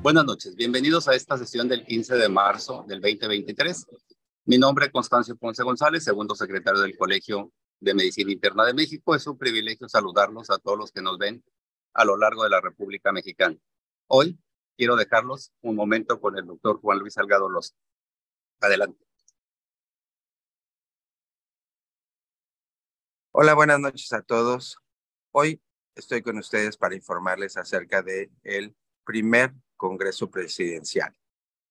Buenas noches, bienvenidos a esta sesión del 15 de marzo del 2023. Mi nombre es Constancio Ponce González, segundo secretario del Colegio de Medicina Interna de México. Es un privilegio saludarlos a todos los que nos ven a lo largo de la República Mexicana. Hoy quiero dejarlos un momento con el doctor Juan Luis Salgado Loza. Adelante. Hola, buenas noches a todos. Hoy estoy con ustedes para informarles acerca del primer Congreso Presidencial.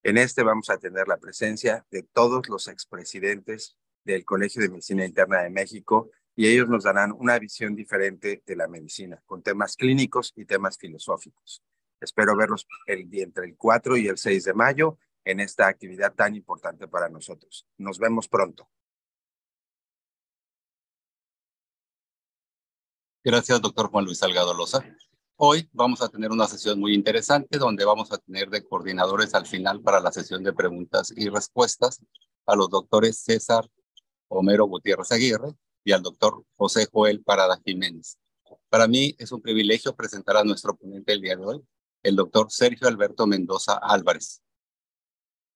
En este vamos a tener la presencia de todos los expresidentes del Colegio de Medicina Interna de México y ellos nos darán una visión diferente de la medicina, con temas clínicos y temas filosóficos. Espero verlos entre el 4 y el 6 de mayo en esta actividad tan importante para nosotros. Nos vemos pronto. Gracias, doctor Juan Luis Salgado Loza. Hoy vamos a tener una sesión muy interesante donde vamos a tener de coordinadores al final para la sesión de preguntas y respuestas a los doctores César Homero Gutiérrez Aguirre y al doctor José Joel Parada Jiménez. Para mí es un privilegio presentar a nuestro ponente el día de hoy, el doctor Sergio Alberto Mendoza Álvarez,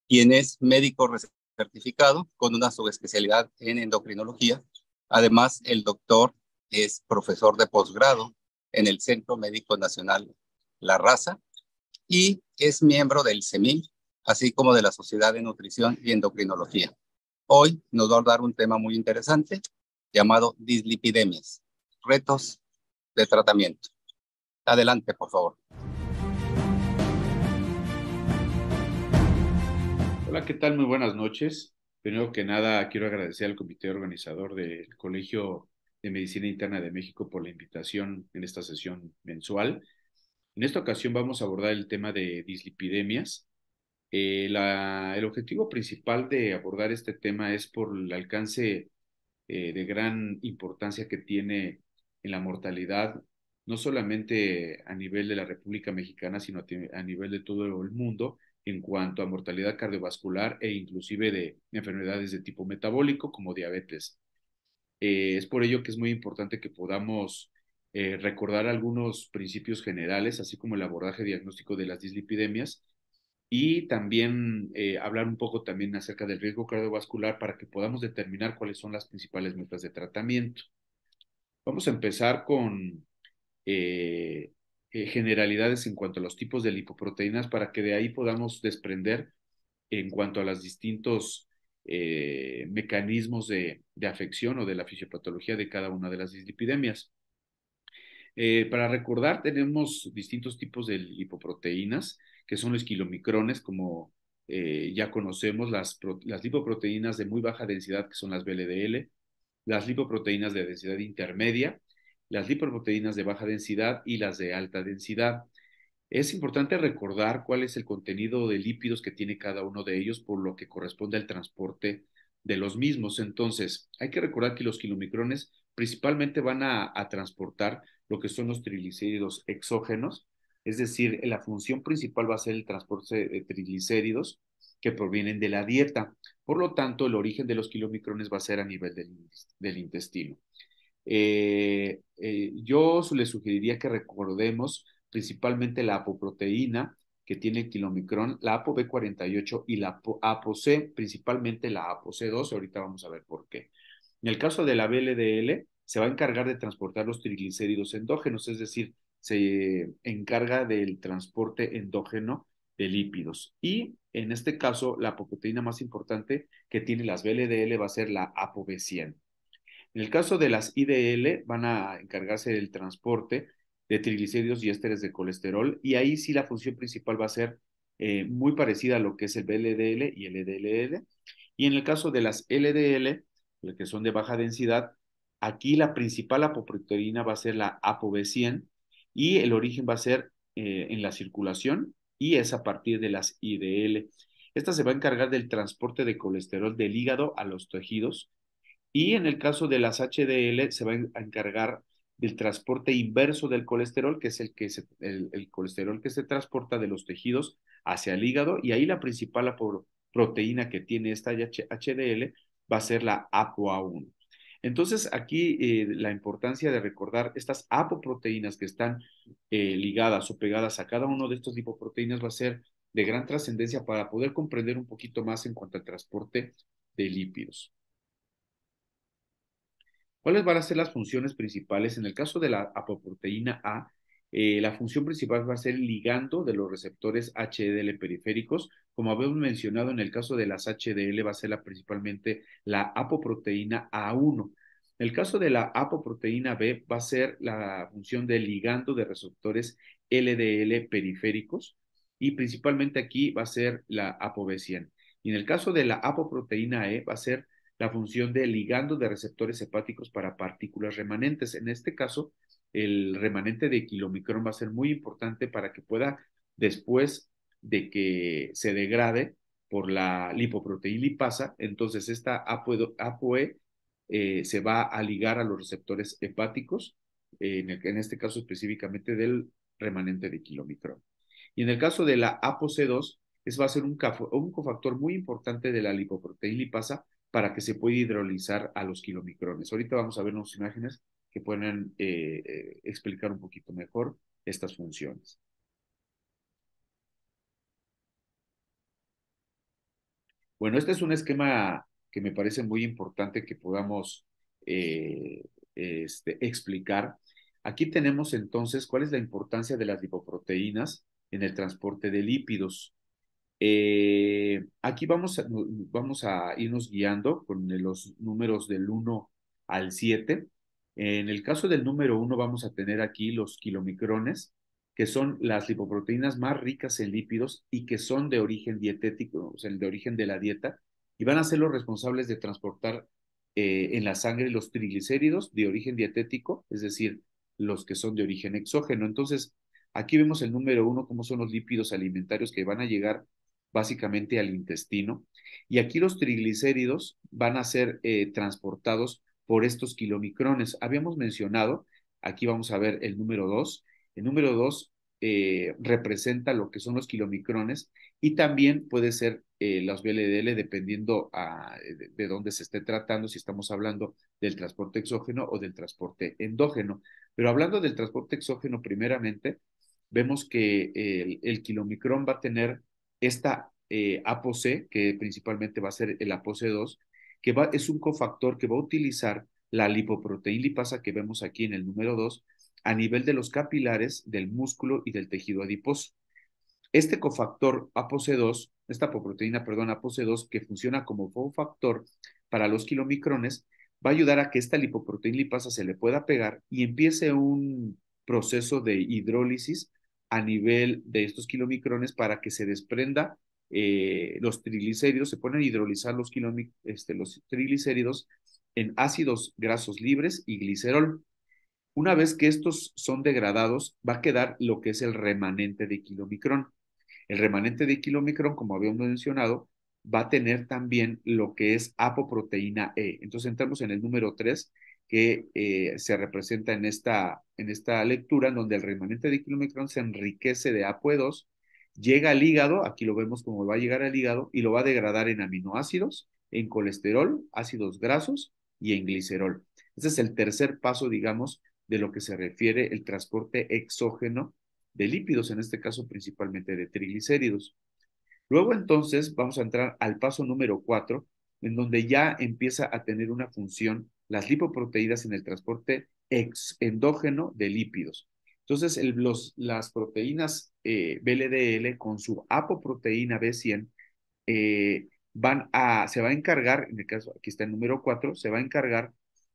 quien es médico certificado con una subespecialidad en endocrinología. Además, el doctor es profesor de posgrado en el Centro Médico Nacional La Raza y es miembro del CEMIL, así como de la Sociedad de Nutrición y Endocrinología. Hoy nos va a dar un tema muy interesante llamado dislipidemias, retos de tratamiento. Adelante, por favor. Hola, ¿qué tal? Muy buenas noches. Primero que nada, quiero agradecer al comité organizador del Colegio de Medicina Interna de México por la invitación en esta sesión mensual. En esta ocasión vamos a abordar el tema de dislipidemias. El objetivo principal de abordar este tema es por el alcance de gran importancia que tiene en la mortalidad, no solamente a nivel de la República Mexicana, sino a nivel de todo el mundo, en cuanto a mortalidad cardiovascular e inclusive de enfermedades de tipo metabólico como diabetes. Es por ello que es muy importante que podamos recordar algunos principios generales, así como el abordaje diagnóstico de las dislipidemias, y también hablar un poco también acerca del riesgo cardiovascular para que podamos determinar cuáles son las principales metas de tratamiento. Vamos a empezar con generalidades en cuanto a los tipos de lipoproteínas para que de ahí podamos desprender en cuanto a los distintos mecanismos de afección o de la fisiopatología de cada una de las dislipidemias. Para recordar, tenemos distintos tipos de lipoproteínas, que son los kilomicrones, como ya conocemos, las lipoproteínas de muy baja densidad, que son las VLDL, las lipoproteínas de densidad intermedia, las lipoproteínas de baja densidad y las de alta densidad. Es importante recordar cuál es el contenido de lípidos que tiene cada uno de ellos, por lo que corresponde al transporte de los mismos. Entonces, hay que recordar que los kilomicrones principalmente van a transportar lo que son los triglicéridos exógenos, es decir, la función principal va a ser el transporte de triglicéridos que provienen de la dieta. Por lo tanto, el origen de los kilomicrones va a ser a nivel del intestino. Yo les sugeriría que recordemos principalmente la apoproteína que tiene el kilomicrón, la ApoB48 y la ApoC, principalmente la ApoC2, ahorita vamos a ver por qué. En el caso de la VLDL, se va a encargar de transportar los triglicéridos endógenos, es decir, se encarga del transporte endógeno de lípidos. Y en este caso, la apoproteína más importante que tiene las VLDL va a ser la ApoB100. En el caso de las IDL, van a encargarse del transporte de triglicéridos y ésteres de colesterol, y ahí sí la función principal va a ser muy parecida a lo que es el VLDL y el LDL. Y en el caso de las LDL, que son de baja densidad, aquí la principal apoproteína va a ser la ApoB100 y el origen va a ser en la circulación y es a partir de las IDL. Esta se va a encargar del transporte de colesterol del hígado a los tejidos, y en el caso de las HDL se va a encargar del transporte inverso del colesterol, que es el colesterol que se transporta de los tejidos hacia el hígado, y ahí la principal proteína que tiene esta HDL va a ser la ApoA1. Entonces, aquí la importancia de recordar estas apoproteínas que están ligadas o pegadas a cada uno de estos lipoproteínas va a ser de gran trascendencia para poder comprender un poquito más en cuanto al transporte de lípidos. ¿Cuáles van a ser las funciones principales? En el caso de la apoproteína A, la función principal va a ser el ligando de los receptores HDL periféricos. Como habíamos mencionado, en el caso de las HDL va a ser principalmente la apoproteína A1. En el caso de la apoproteína B va a ser la función del ligando de receptores LDL periféricos y principalmente aquí va a ser la ApoB100. Y en el caso de la apoproteína E va a ser la función de ligando de receptores hepáticos para partículas remanentes. En este caso, el remanente de kilomicrón va a ser muy importante para que pueda, después de que se degrade por la lipoproteína lipasa, entonces esta ApoE se va a ligar a los receptores hepáticos, en este caso específicamente del remanente de kilomicrón. Y en el caso de la ApoC2, va a ser un cofactor muy importante de la lipoproteína lipasa para que se pueda hidrolizar a los kilomicrones. Ahorita vamos a ver unas imágenes que pueden explicar un poquito mejor estas funciones. Bueno, este es un esquema que me parece muy importante que podamos explicar. Aquí tenemos entonces cuál es la importancia de las lipoproteínas en el transporte de lípidos. Aquí vamos a irnos guiando con los números del 1 al 7. En el caso del número 1 vamos a tener aquí los kilomicrones, que son las lipoproteínas más ricas en lípidos y que son de origen dietético, o sea, de origen de la dieta, y van a ser los responsables de transportar en la sangre los triglicéridos de origen dietético, es decir, los que son de origen exógeno. Entonces, aquí vemos el número 1, cómo son los lípidos alimentarios que van a llegar básicamente al intestino. Y aquí los triglicéridos van a ser transportados por estos kilomicrones. Habíamos mencionado, aquí vamos a ver el número 2. El número 2 representa lo que son los kilomicrones y también puede ser los VLDL dependiendo de dónde se esté tratando, si estamos hablando del transporte exógeno o del transporte endógeno. Pero hablando del transporte exógeno, primeramente, vemos que el kilomicrón va a tener esta ApoC, que principalmente va a ser el ApoC2, es un cofactor que va a utilizar la lipoproteína lipasa que vemos aquí en el número 2 a nivel de los capilares, del músculo y del tejido adiposo. Este cofactor ApoC2, esta apoproteína, perdón, ApoC2, que funciona como cofactor para los kilomicrones, va a ayudar a que esta lipoproteína lipasa se le pueda pegar y empiece un proceso de hidrólisis a nivel de estos kilomicrones para que se desprenda los triglicéridos, se ponen a hidrolizar los triglicéridos en ácidos grasos libres y glicerol. Una vez que estos son degradados, va a quedar lo que es el remanente de kilomicrón. El remanente de kilomicrón, como habíamos mencionado, va a tener también lo que es apoproteína E. Entonces entramos en el número 3, que se representa en esta lectura, en donde el remanente de kilomicrón se enriquece de ApoE2, llega al hígado, aquí lo vemos como va a llegar al hígado, y lo va a degradar en aminoácidos, en colesterol, ácidos grasos y en glicerol. Ese es el tercer paso, digamos, de lo que se refiere el transporte exógeno de lípidos, en este caso principalmente de triglicéridos. Luego entonces vamos a entrar al paso número 4, en donde ya empieza a tener una función las lipoproteínas en el transporte endógeno de lípidos. Entonces las proteínas VLDL con su apoproteína B100 se va a encargar, en el caso, aquí está el número 4, se va a encargar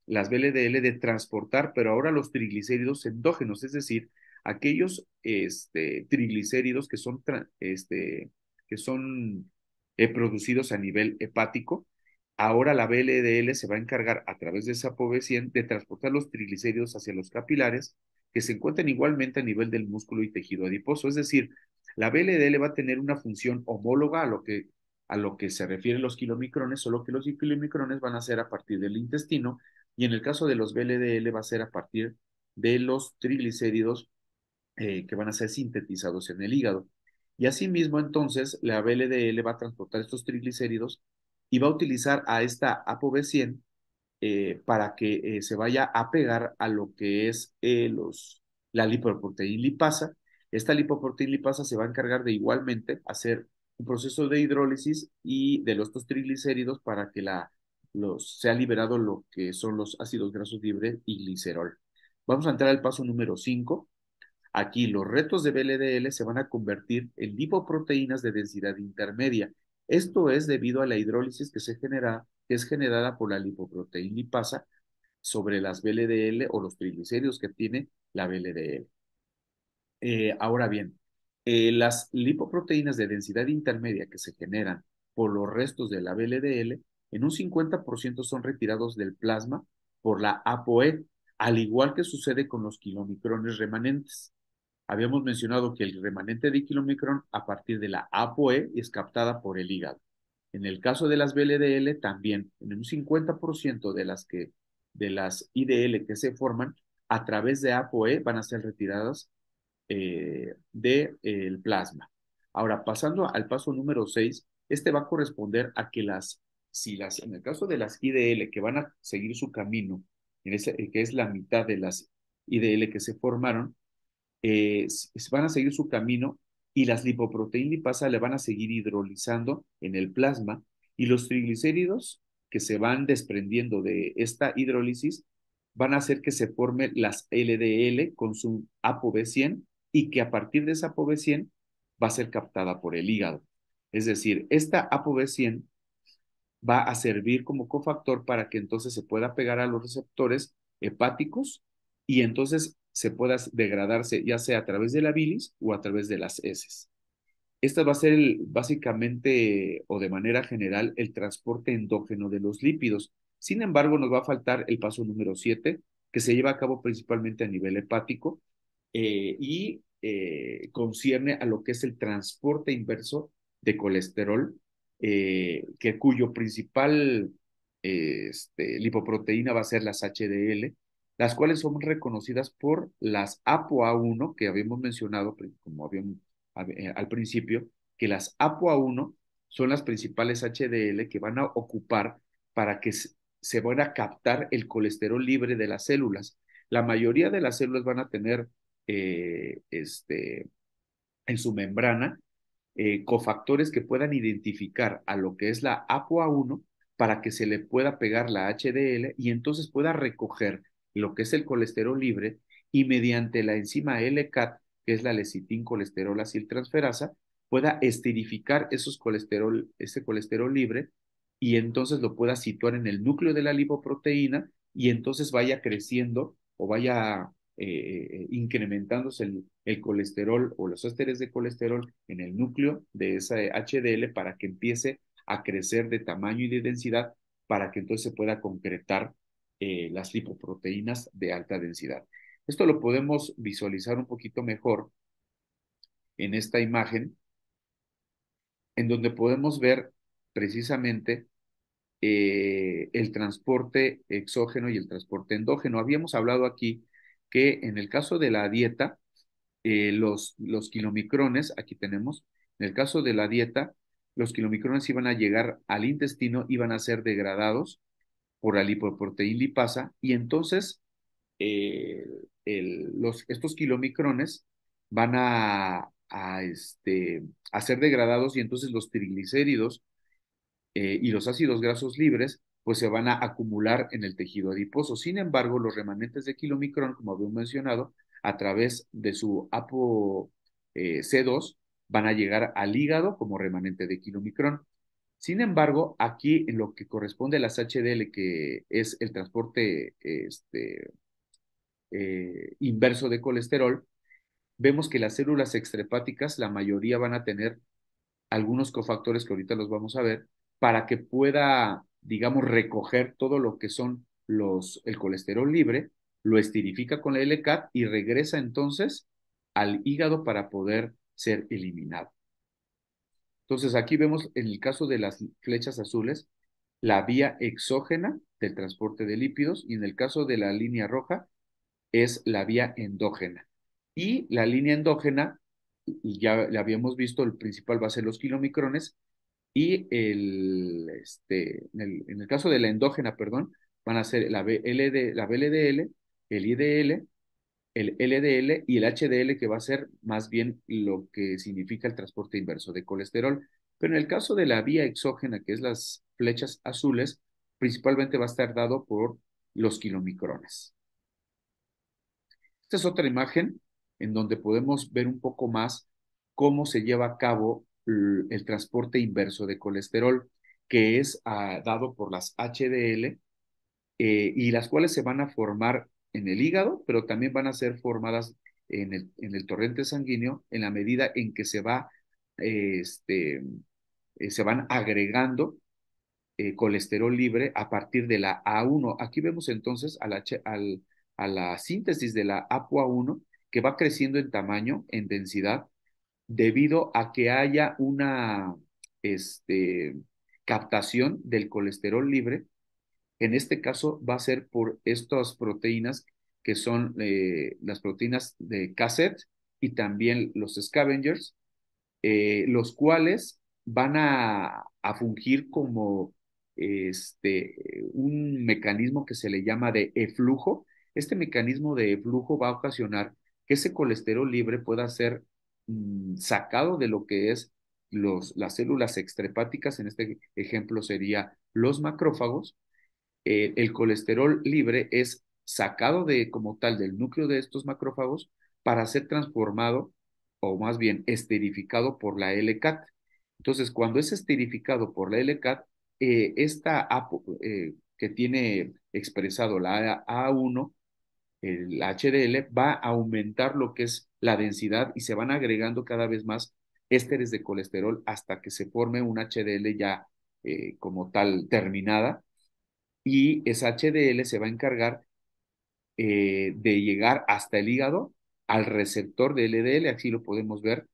las VLDL de transportar, pero ahora los triglicéridos endógenos, es decir, aquellos triglicéridos que son producidos a nivel hepático. Ahora la VLDL se va a encargar a través de esa ApoB100 de transportar los triglicéridos hacia los capilares que se encuentran igualmente a nivel del músculo y tejido adiposo. Es decir, la VLDL va a tener una función homóloga a lo que se refieren los kilomicrones, solo que los kilomicrones van a ser a partir del intestino y en el caso de los VLDL va a ser a partir de los triglicéridos que van a ser sintetizados en el hígado. Y asimismo, entonces, la VLDL va a transportar estos triglicéridos y va a utilizar a esta ApoB100 para que se vaya a pegar a lo que es la lipoproteína lipasa. Esta lipoproteína lipasa se va a encargar de igualmente hacer un proceso de hidrólisis y de los estos triglicéridos para que sea liberado lo que son los ácidos grasos libres y glicerol. Vamos a entrar al paso número 5. Aquí los retos de VLDL se van a convertir en lipoproteínas de densidad intermedia. Esto es debido a la hidrólisis que es generada por la lipoproteína lipasa sobre las VLDL o los triglicéridos que tiene la VLDL. Ahora bien, las lipoproteínas de densidad intermedia que se generan por los restos de la VLDL, en un 50% son retirados del plasma por la ApoE, al igual que sucede con los kilomicrones remanentes. Habíamos mencionado que el remanente de kilomicrón a partir de la ApoE es captada por el hígado. En el caso de las VLDL también, en un 50% de las IDL que se forman a través de ApoE van a ser retiradas del plasma. Ahora, pasando al paso número 6, este va a corresponder a que en el caso de las IDL que van a seguir su camino, que es la mitad de las IDL que se formaron, van a seguir su camino y las lipoproteínas lipasa le van a seguir hidrolizando en el plasma y los triglicéridos que se van desprendiendo de esta hidrólisis van a hacer que se formen las LDL con su ApoB100 y que a partir de esa ApoB100 va a ser captada por el hígado. Es decir, esta ApoB100 va a servir como cofactor para que entonces se pueda pegar a los receptores hepáticos y entonces se pueda degradarse ya sea a través de la bilis o a través de las heces. Esta va a ser básicamente o de manera general el transporte endógeno de los lípidos. Sin embargo, nos va a faltar el paso número 7, que se lleva a cabo principalmente a nivel hepático y concierne a lo que es el transporte inverso de colesterol, cuyo principal lipoproteína va a ser las HDL, las cuales son reconocidas por las ApoA1 que habíamos mencionado, como habíamos al principio, que las ApoA1 son las principales HDL que van a ocupar para que se van a captar el colesterol libre de las células. La mayoría de las células van a tener en su membrana cofactores que puedan identificar a lo que es la ApoA1 para que se le pueda pegar la HDL y entonces pueda recoger lo que es el colesterol libre y mediante la enzima LCAT, que es la lecitin colesterol aciltransferasa, pueda esterificar ese colesterol libre y entonces lo pueda situar en el núcleo de la lipoproteína y entonces vaya creciendo o vaya incrementándose el colesterol o los ésteres de colesterol en el núcleo de esa HDL para que empiece a crecer de tamaño y de densidad para que entonces se pueda concretar las lipoproteínas de alta densidad. Esto lo podemos visualizar un poquito mejor en esta imagen, en donde podemos ver precisamente el transporte exógeno y el transporte endógeno. Habíamos hablado aquí que en el caso de la dieta, los kilomicrones, aquí tenemos, en el caso de la dieta, los kilomicrones iban a llegar al intestino, iban a ser degradados por la lipoproteína lipasa y entonces eh, estos kilomicrones van a ser degradados y entonces los triglicéridos y los ácidos grasos libres pues se van a acumular en el tejido adiposo. Sin embargo, los remanentes de kilomicrón, como habíamos mencionado, a través de su ApoC2 van a llegar al hígado como remanente de kilomicrón. Sin embargo, aquí en lo que corresponde a las HDL, que es el transporte inverso de colesterol, vemos que las células extrahepáticas, la mayoría van a tener algunos cofactores que ahorita los vamos a ver, para que pueda, digamos, recoger todo lo que son el colesterol libre, lo esterifica con la LCAT y regresa entonces al hígado para poder ser eliminado. Entonces aquí vemos en el caso de las flechas azules, la vía exógena del transporte de lípidos y en el caso de la línea roja es la vía endógena. Y la línea endógena, ya la habíamos visto, el principal va a ser los kilomicrones y en el caso de la endógena, perdón, van a ser la VLDL, el IDL el LDL y el HDL, que va a ser más bien lo que significa el transporte inverso de colesterol. Pero en el caso de la vía exógena, que es las flechas azules, principalmente va a estar dado por los kilomicrones. Esta es otra imagen en donde podemos ver un poco más cómo se lleva a cabo el transporte inverso de colesterol, que es dado por las HDL, y las cuales se van a formar en el hígado, pero también van a ser formadas en el torrente sanguíneo en la medida en que se van agregando colesterol libre a partir de la A1. Aquí vemos entonces a la síntesis de la ApoA1 que va creciendo en tamaño, en densidad, debido a que haya una este, captación del colesterol libre. En este caso va a ser por estas proteínas que son las proteínas de cassette y también los scavengers, los cuales van a fungir como un mecanismo que se le llama de eflujo. Este mecanismo de eflujo va a ocasionar que ese colesterol libre pueda ser sacado de lo que es las células extrahepáticas, en este ejemplo sería los macrófagos. El colesterol libre es sacado como tal del núcleo de estos macrófagos para ser transformado o más bien esterificado por la LCAT. Entonces, cuando es esterificado por la LCAT, esta APO que tiene expresado la A1, el HDL, va a aumentar lo que es la densidad y se van agregando cada vez más ésteres de colesterol hasta que se forme un HDL ya como tal terminada, y esa HDL se va a encargar de llegar hasta el hígado al receptor de LDL. Así lo podemos ver.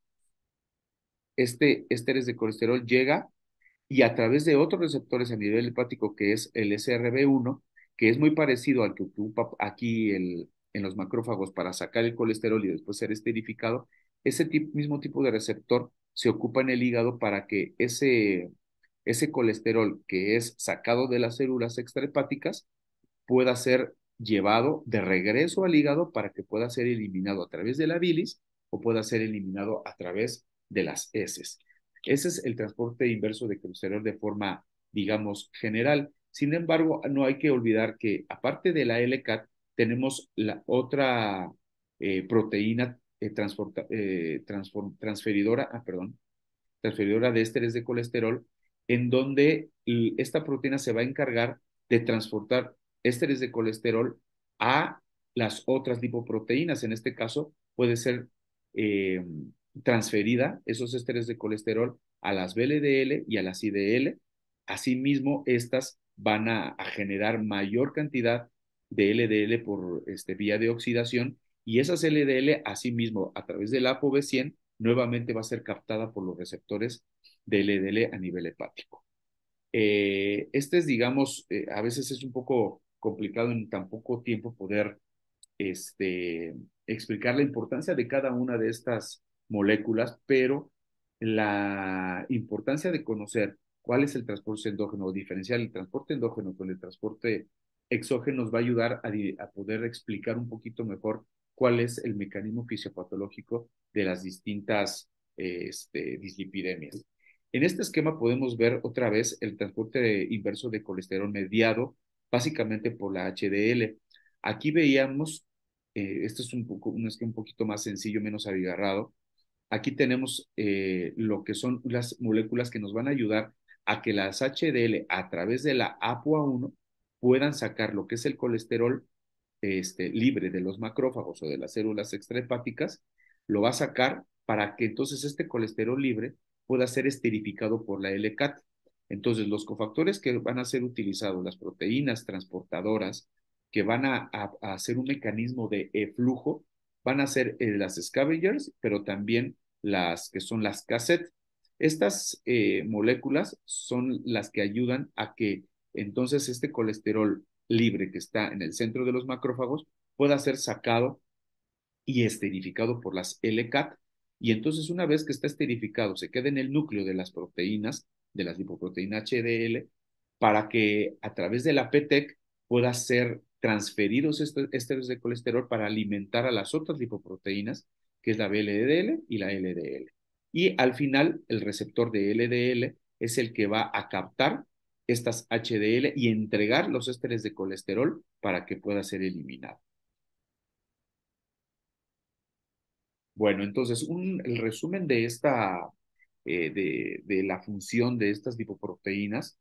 Este ésteres de colesterol llega y a través de otros receptores a nivel hepático, que es el SRB1, que es muy parecido al que ocupa aquí en los macrófagos para sacar el colesterol y después ser esterificado. Ese mismo tipo de receptor se ocupa en el hígado para que ese colesterol que es sacado de las células extrahepáticas pueda ser llevado de regreso al hígado para que pueda ser eliminado a través de la bilis o pueda ser eliminado a través de las heces. Ese es el transporte inverso de colesterol de forma, digamos, general. Sin embargo, no hay que olvidar que aparte de la LCAT, tenemos la otra proteína transferidora de ésteres de colesterol, en donde esta proteína se va a encargar de transportar ésteres de colesterol a las otras lipoproteínas. En este caso, puede ser eh, transferida esos ésteres de colesterol a las VLDL y a las IDL. Asimismo, estas van a generar mayor cantidad de LDL por vía de oxidación, y esas LDL, asimismo, a través del ApoB100, nuevamente va a ser captada por los receptores de LDL a nivel hepático. Digamos, a veces es un poco complicado en tan poco tiempo poder explicar la importancia de cada una de estas moléculas, pero la importancia de conocer cuál es el transporte endógeno o diferenciar el transporte endógeno con el transporte exógeno nos va a ayudar a poder explicar un poquito mejor cuál es el mecanismo fisiopatológico de las distintas dislipidemias. En este esquema podemos ver otra vez el transporte inverso de colesterol mediado básicamente por la HDL. Aquí veíamos, este es un esquema un poquito más sencillo, menos abigarrado. Aquí tenemos lo que son las moléculas que nos van a ayudar a que las HDL a través de la ApoA1 puedan sacar lo que es el colesterol libre de los macrófagos o de las células extrahepáticas, lo va a sacar para que entonces este colesterol libre pueda ser esterificado por la LCAT. Entonces, los cofactores que van a ser utilizados, las proteínas transportadoras que van a hacer un mecanismo de flujo, van a ser las scavengers, pero también las que son las cassette. Estas moléculas son las que ayudan a que entonces este colesterol libre que está en el centro de los macrófagos pueda ser sacado y esterificado por las LCAT. Y entonces una vez que está esterificado, se queda en el núcleo de las proteínas, de las lipoproteínas HDL, para que a través de la PTEC pueda ser transferidos estos ésteres de colesterol para alimentar a las otras lipoproteínas, que es la VLDL y la LDL. Y al final, el receptor de LDL es el que va a captar estas HDL y entregar los ésteres de colesterol para que pueda ser eliminado. Bueno, entonces, el resumen de de la función de estas lipoproteínas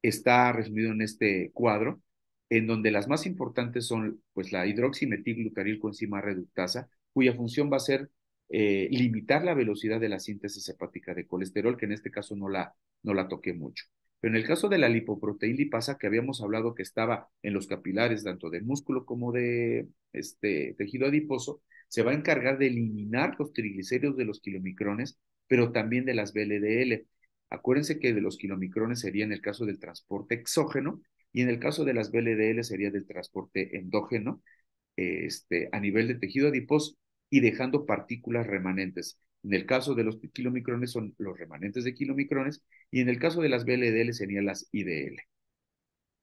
está resumido en este cuadro, en donde las más importantes son pues la hidroximetilglutarilcoenzima reductasa, cuya función va a ser limitar la velocidad de la síntesis hepática de colesterol, que en este caso no la toqué mucho. Pero en el caso de la lipoproteína lipasa, que habíamos hablado que estaba en los capilares, tanto del músculo como de tejido adiposo, se va a encargar de eliminar los triglicéridos de los kilomicrones, pero también de las VLDL. Acuérdense que de los kilomicrones sería en el caso del transporte exógeno y en el caso de las VLDL sería del transporte endógeno a nivel de tejido adiposo y dejando partículas remanentes. En el caso de los kilomicrones son los remanentes de kilomicrones y en el caso de las VLDL serían las IDL.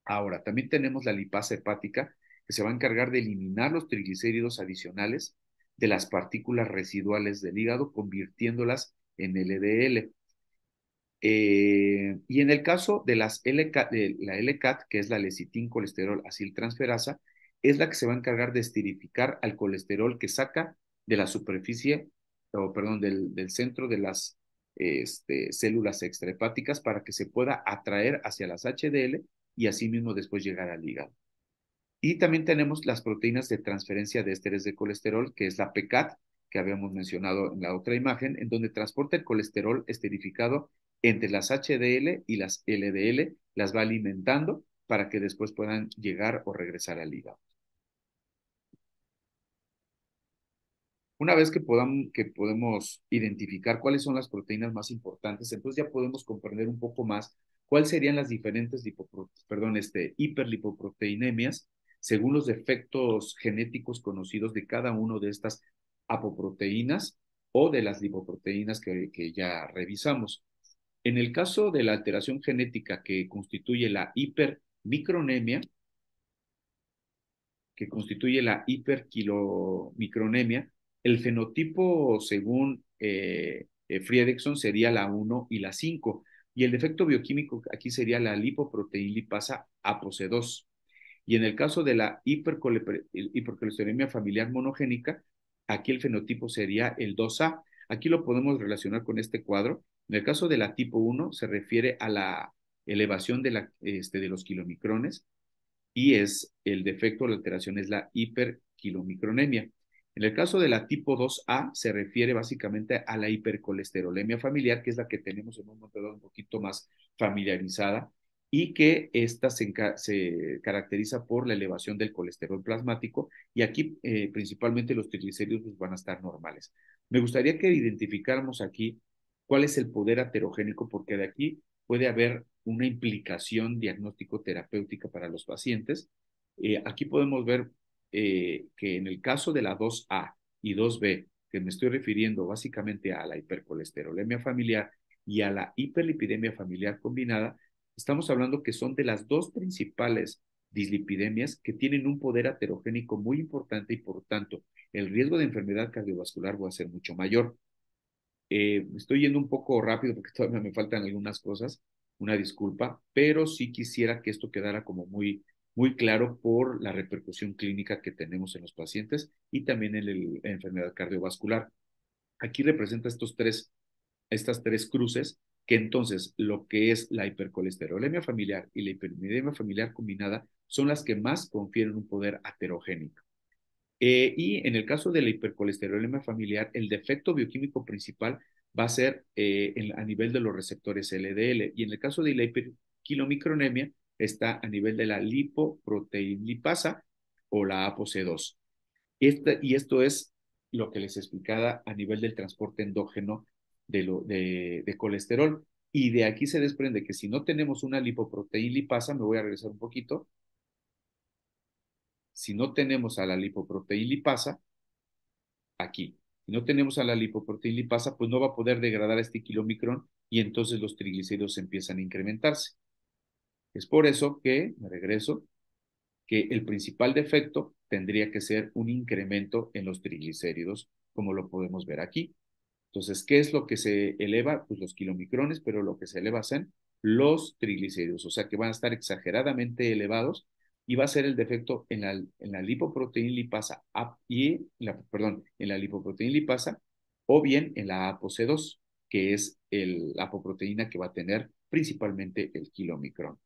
Ahora, también tenemos la lipasa hepática que se va a encargar de eliminar los triglicéridos adicionales de las partículas residuales del hígado, convirtiéndolas en LDL. Y en el caso de de la LCAT, que es la lecitin colesterol aciltransferasa, es la que se va a encargar de esterificar al colesterol que saca de la superficie, o perdón, del centro de las células extrahepáticas para que se pueda atraer hacia las HDL y asimismo después llegar al hígado. Y también tenemos las proteínas de transferencia de ésteres de colesterol, que es la PCAT, que habíamos mencionado en la otra imagen, en donde transporta el colesterol esterificado entre las HDL y las LDL, las va alimentando para que después puedan llegar o regresar al hígado. Una vez que podemos identificar cuáles son las proteínas más importantes, entonces ya podemos comprender un poco más cuáles serían las diferentes hiperlipoproteinemias según los defectos genéticos conocidos de cada uno de estas apoproteínas o de las lipoproteínas que ya revisamos. En el caso de la alteración genética que constituye la hipermicronemia, hiperkilomicronemia, el fenotipo según Friedrichson sería la 1 y la 5, y el defecto bioquímico aquí sería la lipoproteína lipasa ApoC2. Y en el caso de la hipercolesterolemia familiar monogénica, aquí el fenotipo sería el 2A. Aquí lo podemos relacionar con este cuadro. En el caso de la tipo 1 se refiere a la elevación de los kilomicrones y es el defecto, la alteración es la hiperkilomicronemia. En el caso de la tipo 2A se refiere básicamente a la hipercolesterolemia familiar, que es la que tenemos en un momento dado un poquito más familiarizada y que esta se caracteriza por la elevación del colesterol plasmático y aquí principalmente los triglicéridos van a estar normales. Me gustaría que identificáramos aquí cuál es el poder aterogénico, porque de aquí puede haber una implicación diagnóstico-terapéutica para los pacientes. Aquí podemos ver que en el caso de la 2A y 2B, que me estoy refiriendo básicamente a la hipercolesterolemia familiar y a la hiperlipidemia familiar combinada, estamos hablando que son de las dos principales dislipidemias que tienen un poder aterogénico muy importante y por tanto el riesgo de enfermedad cardiovascular va a ser mucho mayor. Me estoy yendo un poco rápido porque todavía me faltan algunas cosas, una disculpa, pero sí quisiera que esto quedara como muy claro por la repercusión clínica que tenemos en los pacientes y también en la enfermedad cardiovascular. Aquí representa estas tres cruces, que entonces lo que es la hipercolesterolemia familiar y la hiperlipidemia familiar combinada son las que más confieren un poder aterogénico. Y en el caso de la hipercolesterolemia familiar, el defecto bioquímico principal va a ser a nivel de los receptores LDL. Y en el caso de la hiperkilomicronemia, está a nivel de la lipoproteína lipasa o la ApoC2. Y esto es lo que les explicaba a nivel del transporte endógeno de colesterol. Y de aquí se desprende que si no tenemos una lipoproteína lipasa, me voy a regresar un poquito, si no tenemos a la lipoproteína lipasa, aquí, si no tenemos a la lipoproteína lipasa, pues no va a poder degradar este kilomicrón y entonces los triglicéridos empiezan a incrementarse. Es por eso que, me regreso, que el principal defecto tendría que ser un incremento en los triglicéridos, como lo podemos ver aquí. Entonces, ¿qué es lo que se eleva? Pues los kilomicrones, pero lo que se eleva son los triglicéridos, o sea que van a estar exageradamente elevados y va a ser el defecto en la lipoproteína lipasa en la lipoproteína lipasa o bien en la ApoC2, que es la apoproteína que va a tener principalmente el kilomicrón.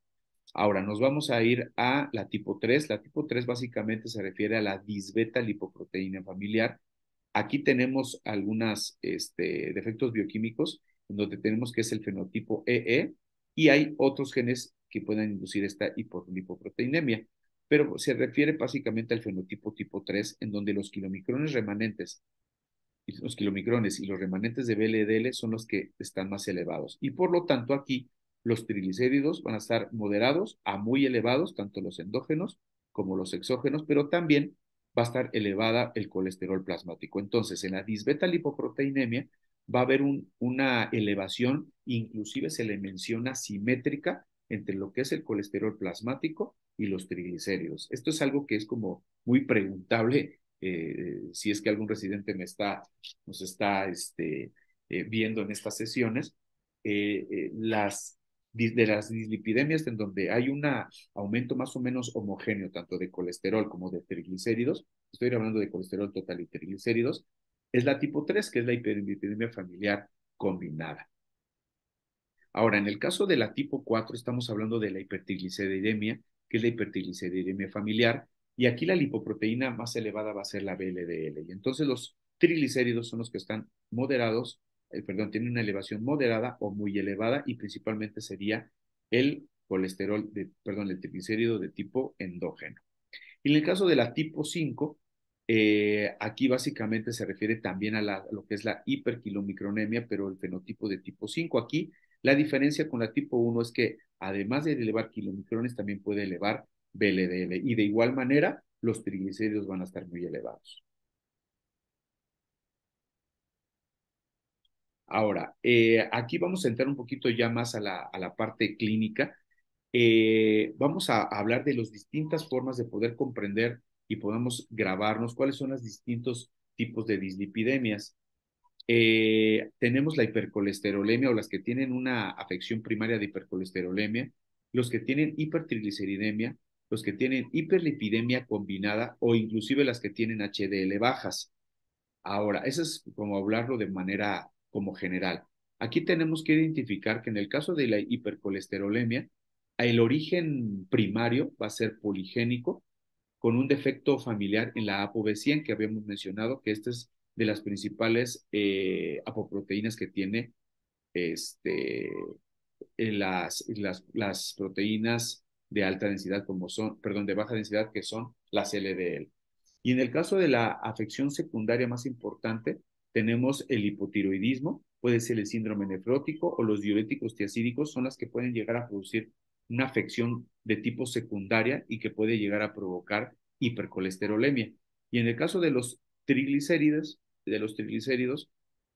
Ahora nos vamos a ir a la tipo 3. La tipo 3 básicamente se refiere a la disbeta lipoproteína familiar. Aquí tenemos algunos defectos bioquímicos, en donde tenemos que es el fenotipo EE, y hay otros genes que pueden inducir esta hipolipoproteinemia, pero se refiere básicamente al fenotipo tipo 3, en donde los kilomicrones remanentes y los remanentes de VLDL son los que están más elevados. Y por lo tanto aquí los triglicéridos van a estar moderados a muy elevados, tanto los endógenos como los exógenos, pero también va a estar elevada el colesterol plasmático. Entonces, en la disbeta lipoproteinemia va a haber una elevación, inclusive se le menciona simétrica entre lo que es el colesterol plasmático y los triglicéridos. Esto es algo que es como muy preguntable si es que algún residente nos está viendo en estas sesiones, de las dislipidemias en donde hay un aumento más o menos homogéneo, tanto de colesterol como de triglicéridos, estoy hablando de colesterol total y triglicéridos, es la tipo 3, que es la hiperlipidemia familiar combinada. Ahora, en el caso de la tipo 4, estamos hablando de la hipertrigliceridemia, que es la hipertrigliceridemia familiar, y aquí la lipoproteína más elevada va a ser la VLDL. Y entonces los triglicéridos son los que están moderados, tienen una elevación moderada o muy elevada, y principalmente sería el el triglicérido de tipo endógeno. Y en el caso de la tipo 5, aquí básicamente se refiere también a lo que es la hiperquilomicronemia, pero el fenotipo de tipo 5. Aquí la diferencia con la tipo 1 es que además de elevar kilomicrones, también puede elevar VLDL. Y de igual manera, los triglicéridos van a estar muy elevados. Ahora, aquí vamos a entrar un poquito ya más a la parte clínica. Vamos a hablar de las distintas formas de poder comprender y podamos grabarnos cuáles son los distintos tipos de dislipidemias. Tenemos la hipercolesterolemia o las que tienen una afección primaria de hipercolesterolemia, los que tienen hipertrigliceridemia, los que tienen hiperlipidemia combinada o inclusive las que tienen HDL bajas. Ahora, eso es como hablarlo de manera como general. Aquí tenemos que identificar que en el caso de la hipercolesterolemia, el origen primario va a ser poligénico, con un defecto familiar en la ApoB100 que habíamos mencionado, que esta es de las principales apoproteínas que tiene este, las proteínas de alta densidad, de baja densidad, que son las LDL. Y en el caso de la afección secundaria más importante, tenemos el hipotiroidismo, puede ser el síndrome nefrótico o los diuréticos tiacídicos, son las que pueden llegar a producir una afección de tipo secundaria y que puede llegar a provocar hipercolesterolemia. Y en el caso de los triglicéridos,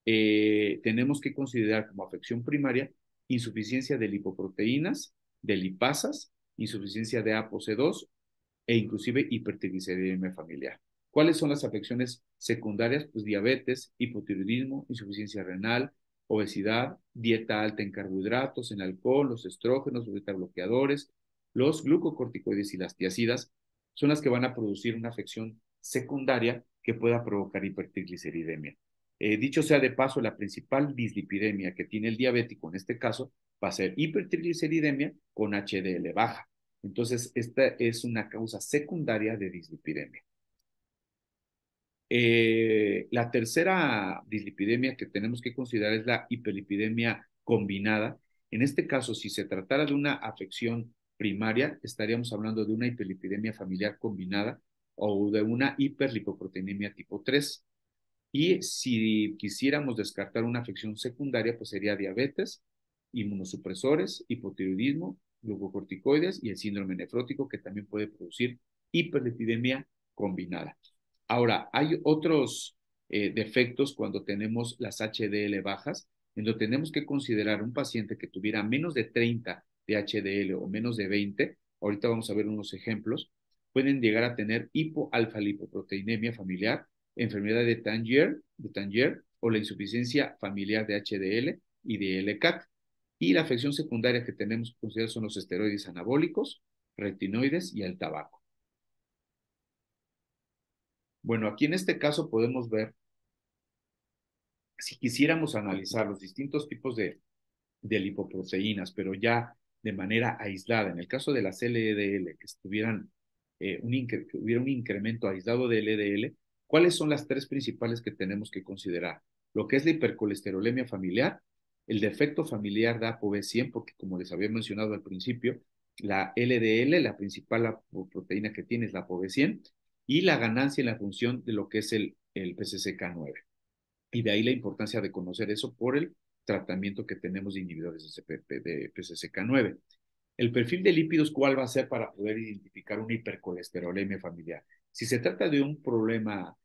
tenemos que considerar como afección primaria insuficiencia de lipoproteínas, de lipasas, insuficiencia de ApoC2 e inclusive hipertrigliceridemia familiar. ¿Cuáles son las afecciones secundarias? Pues diabetes, hipotiroidismo, insuficiencia renal, obesidad, dieta alta en carbohidratos, en alcohol, los estrógenos, los betabloqueadores, los glucocorticoides y las tiacidas son las que van a producir una afección secundaria que pueda provocar hipertrigliceridemia. Dicho sea de paso, la principal dislipidemia que tiene el diabético en este caso va a ser hipertrigliceridemia con HDL baja. Entonces, esta es una causa secundaria de dislipidemia. La tercera dislipidemia que tenemos que considerar es la hiperlipidemia combinada. En este caso, si se tratara de una afección primaria, estaríamos hablando de una hiperlipidemia familiar combinada o de una hiperlipoproteinemia tipo 3. Y si quisiéramos descartar una afección secundaria, pues sería diabetes, inmunosupresores, hipotiroidismo, glucocorticoides y el síndrome nefrótico, que también puede producir hiperlipidemia combinada. Ahora, hay otros defectos cuando tenemos las HDL bajas, en donde tenemos que considerar un paciente que tuviera menos de 30 de HDL o menos de 20. Ahorita vamos a ver unos ejemplos. pueden llegar a tener hipoalfa-lipoproteinemia familiar, enfermedad de Tangier o la insuficiencia familiar de HDL y de LCAT. Y la afección secundaria que tenemos que considerar son los esteroides anabólicos, retinoides y el tabaco. Bueno, aquí en este caso podemos ver, si quisiéramos analizar los distintos tipos de lipoproteínas, pero ya de manera aislada, en el caso de las LDL, que hubiera un incremento aislado de LDL, ¿cuáles son las tres principales que tenemos que considerar? Lo que es la hipercolesterolemia familiar, el defecto familiar de ApoB100, porque como les había mencionado al principio, la LDL, la principal proteína que tiene es la ApoB100, y la ganancia en la función de lo que es el PCSK9. Y de ahí la importancia de conocer eso por el tratamiento que tenemos de inhibidores de PCSK9. El perfil de lípidos, ¿cuál va a ser para poder identificar una hipercolesterolemia familiar? Si se trata de un problema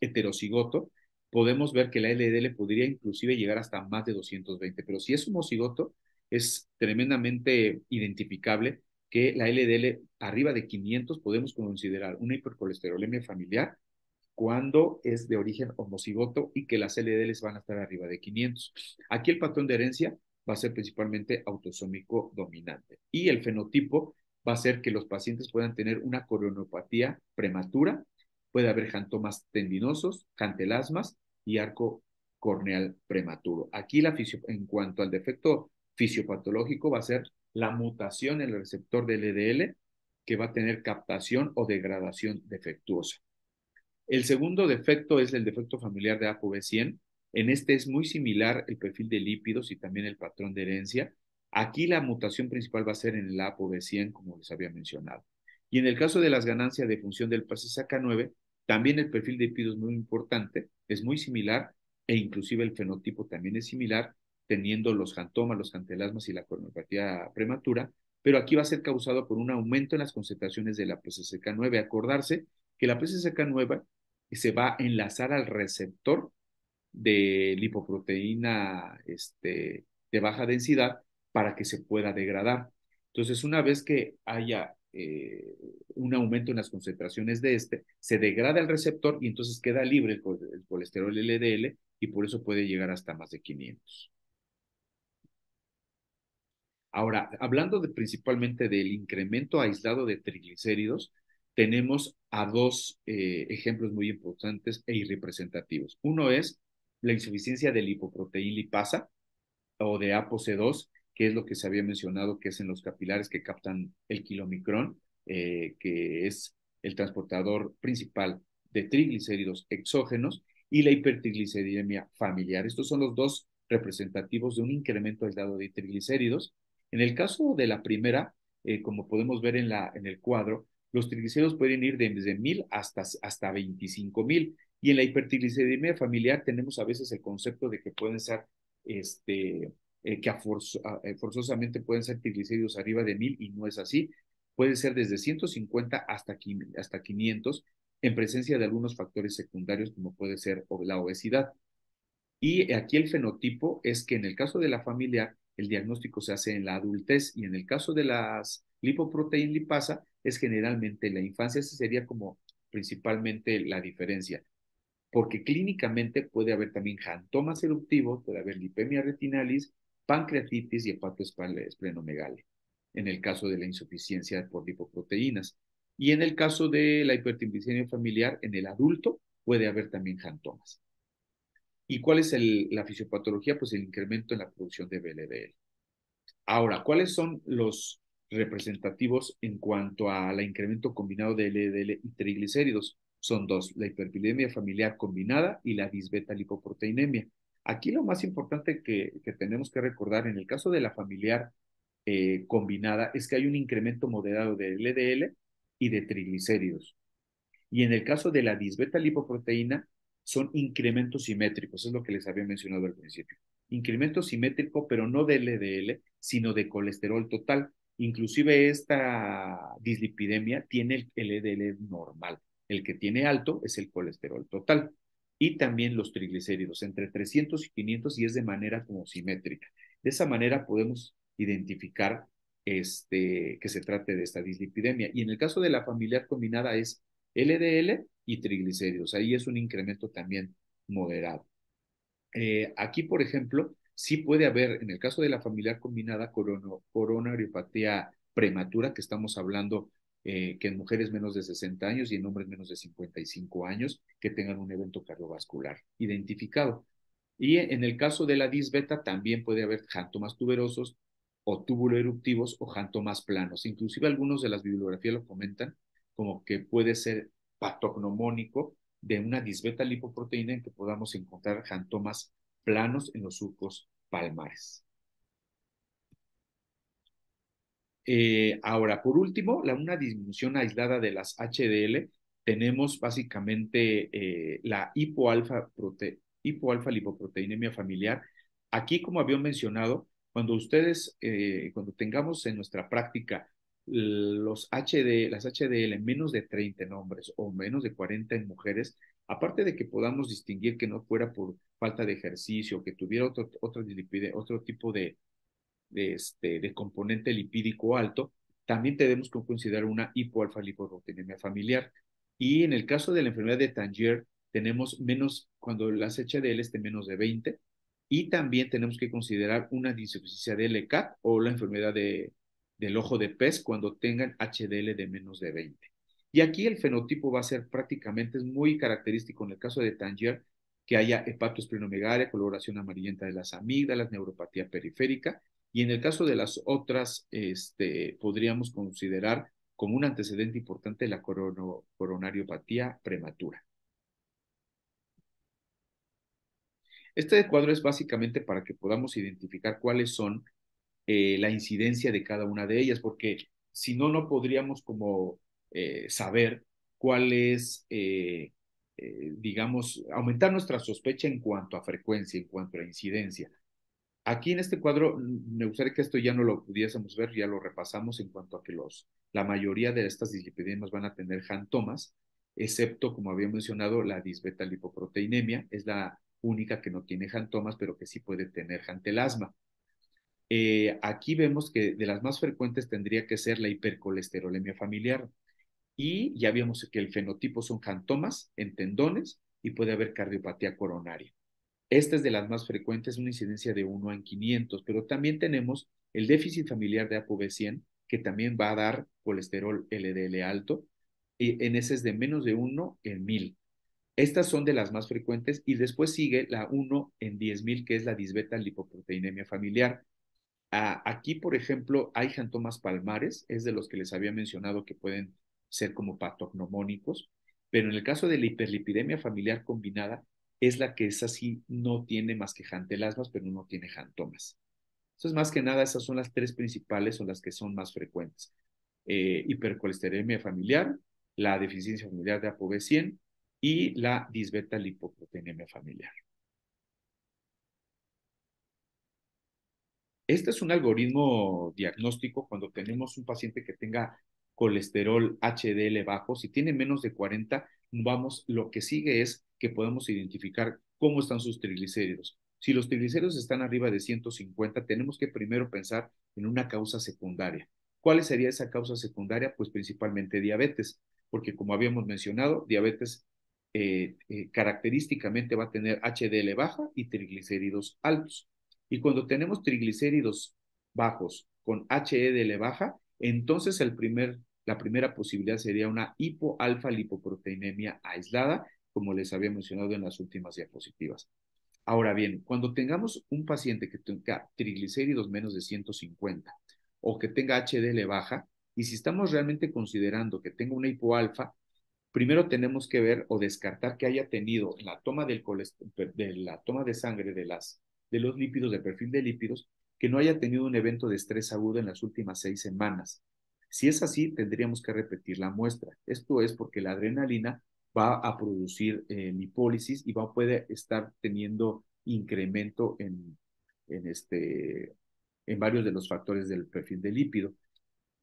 heterocigoto, podemos ver que la LDL podría inclusive llegar hasta más de 220, pero si es homocigoto, es tremendamente identificable que la LDL arriba de 500 podemos considerar una hipercolesterolemia familiar cuando es de origen homocigoto y que las LDLs van a estar arriba de 500. Aquí el patrón de herencia va a ser principalmente autosómico dominante y el fenotipo va a ser que los pacientes puedan tener una coronopatía prematura, puede haber jantomas tendinosos, cantelasmas y arco corneal prematuro. Aquí en cuanto al defecto fisiopatológico va a ser la mutación en el receptor de LDL que va a tener captación o degradación defectuosa. El segundo defecto es el defecto familiar de ApoB100. En este es muy similar el perfil de lípidos y también el patrón de herencia. Aquí la mutación principal va a ser en el ApoB100, como les había mencionado. Y en el caso de las ganancias de función del PCSK9, también el perfil de lípidos es muy importante, es muy similar e inclusive el fenotipo también es similar, teniendo los jantomas, los cantelasmas y la coronopatía prematura, pero aquí va a ser causado por un aumento en las concentraciones de la PCSK9. Acordarse que la PCSK9 se va a enlazar al receptor de lipoproteína de baja densidad para que se pueda degradar. Entonces, una vez que haya un aumento en las concentraciones de se degrada el receptor y entonces queda libre el colesterol LDL y por eso puede llegar hasta más de 500. Ahora, hablando principalmente del incremento aislado de triglicéridos, tenemos a dos ejemplos muy importantes e irrepresentativos. Uno es la insuficiencia de lipoproteína lipasa o de ApoC2, que es lo que se había mencionado, que es en los capilares que captan el kilomicrón, que es el transportador principal de triglicéridos exógenos, y la hipertrigliceridemia familiar. Estos son los dos representativos de un incremento aislado de triglicéridos. En el caso de la primera, como podemos ver en el cuadro, los triglicéridos pueden ir desde 1000 hasta 25,000. Y en la hipertrigliceridemia familiar tenemos a veces el concepto de que pueden ser que forzosamente pueden ser triglicéridos arriba de 1000 y no es así. Puede ser desde 150 hasta 500 en presencia de algunos factores secundarios como puede ser la obesidad. Y aquí el fenotipo es que en el caso de la familia, el diagnóstico se hace en la adultez y en el caso de las lipoproteína lipasa es generalmente en la infancia. Esa sería como principalmente la diferencia, porque clínicamente puede haber también jantomas eruptivos, puede haber lipemia retinalis, pancreatitis y hepatoesplenomegalia, en el caso de la insuficiencia por lipoproteínas. Y en el caso de la hipertriglicemia familiar, en el adulto puede haber también jantomas. ¿Y cuál es la fisiopatología? Pues el incremento en la producción de VLDL. Ahora, ¿cuáles son los representativos en cuanto al incremento combinado de LDL y triglicéridos? Son dos, la hiperlipidemia familiar combinada y la disbeta-lipoproteinemia. Aquí lo más importante que tenemos que recordar en el caso de la familiar combinada es que hay un incremento moderado de LDL y de triglicéridos. Y en el caso de la disbeta-lipoproteína, son incrementos simétricos, es lo que les había mencionado al principio. Incremento simétrico, pero no de LDL, sino de colesterol total. Inclusive esta dislipidemia tiene el LDL normal. El que tiene alto es el colesterol total. Y también los triglicéridos, entre 300 y 500, y es de manera como simétrica. De esa manera podemos identificar que se trate de esta dislipidemia. Y en el caso de la familiar combinada es LDL y triglicéridos. Ahí es un incremento también moderado. Aquí, por ejemplo, sí puede haber, en el caso de la familiar combinada, coronariopatía prematura, que estamos hablando que en mujeres menos de 60 años y en hombres menos de 55 años que tengan un evento cardiovascular identificado. Y en el caso de la disbeta también puede haber jantomas tuberosos o túbulo eruptivos o jantomas planos. Inclusive algunos de las bibliografías lo comentan como que puede ser patognomónico de una disbeta lipoproteína en que podamos encontrar jantomas planos en los surcos palmares. Ahora, por último, una disminución aislada de las HDL, tenemos básicamente la hipoalfa lipoproteinemia familiar. Aquí, como había mencionado, cuando tengamos en nuestra práctica las HDL menos de 30 en hombres o menos de 40 en mujeres, aparte de que podamos distinguir que no fuera por falta de ejercicio, que tuviera otro tipo de componente lipídico alto, también tenemos que considerar una hipoalfa-lipoproteinemia familiar. Y en el caso de la enfermedad de Tangier, tenemos cuando las HDL estén menos de 20, y también tenemos que considerar una insuficiencia de LCAT o la enfermedad del ojo de pez cuando tengan HDL de menos de 20. Y aquí el fenotipo va a ser prácticamente, es muy característico en el caso de Tangier, que haya hepatosplenomegalia, coloración amarillenta de las amígdalas, neuropatía periférica, y en el caso de las otras, podríamos considerar como un antecedente importante la coronariopatía prematura. Este cuadro es básicamente para que podamos identificar cuáles son la incidencia de cada una de ellas, porque si no, no podríamos como saber cuál es, digamos, aumentar nuestra sospecha en cuanto a frecuencia, en cuanto a incidencia. Aquí en este cuadro, me gustaría que esto ya no lo pudiésemos ver, ya lo repasamos en cuanto a que la mayoría de estas dislipidemias van a tener jantomas, excepto, como había mencionado, la disbeta lipoproteinemia, es la única que no tiene jantomas, pero que sí puede tener jantelasma. Aquí vemos que de las más frecuentes tendría que ser la hipercolesterolemia familiar, y ya vimos que el fenotipo son jantomas en tendones y puede haber cardiopatía coronaria. Esta es de las más frecuentes, una incidencia de 1 en 500, pero también tenemos el déficit familiar de ApoB100, que también va a dar colesterol LDL alto, y en ese es de menos de 1 en 1000. Estas son de las más frecuentes, y después sigue la 1 en 10,000, que es la disbeta lipoproteinemia familiar. Aquí, por ejemplo, hay jantomas palmares, es de los que les había mencionado que pueden ser como patognomónicos, pero en el caso de la hiperlipidemia familiar combinada, es la que es así, no tiene más que jantelasmas, pero no tiene jantomas. Entonces, más que nada, esas son las tres principales, son las que son más frecuentes. Hipercolesterolemia familiar, la deficiencia familiar de ApoB100 y la disbeta lipoproteinemia familiar. Este es un algoritmo diagnóstico cuando tenemos un paciente que tenga colesterol HDL bajo. Si tiene menos de 40, lo que sigue es que podemos identificar cómo están sus triglicéridos. Si los triglicéridos están arriba de 150, tenemos que primero pensar en una causa secundaria. ¿Cuál sería esa causa secundaria? Pues principalmente diabetes, porque como habíamos mencionado, diabetes característicamente va a tener HDL baja y triglicéridos altos. Y cuando tenemos triglicéridos bajos con HDL baja, entonces la primera posibilidad sería una hipoalfa lipoproteinemia aislada, como les había mencionado en las últimas diapositivas. Ahora bien, cuando tengamos un paciente que tenga triglicéridos menos de 150 o que tenga HDL baja, y si estamos realmente considerando que tenga una hipoalfa, primero tenemos que ver o descartar que haya tenido en la toma de la toma de sangre de los lípidos, de perfil de lípidos, que no haya tenido un evento de estrés agudo en las últimas 6 semanas. Si es así, tendríamos que repetir la muestra. Esto es porque la adrenalina va a producir lipólisis y puede estar teniendo incremento en varios de los factores del perfil de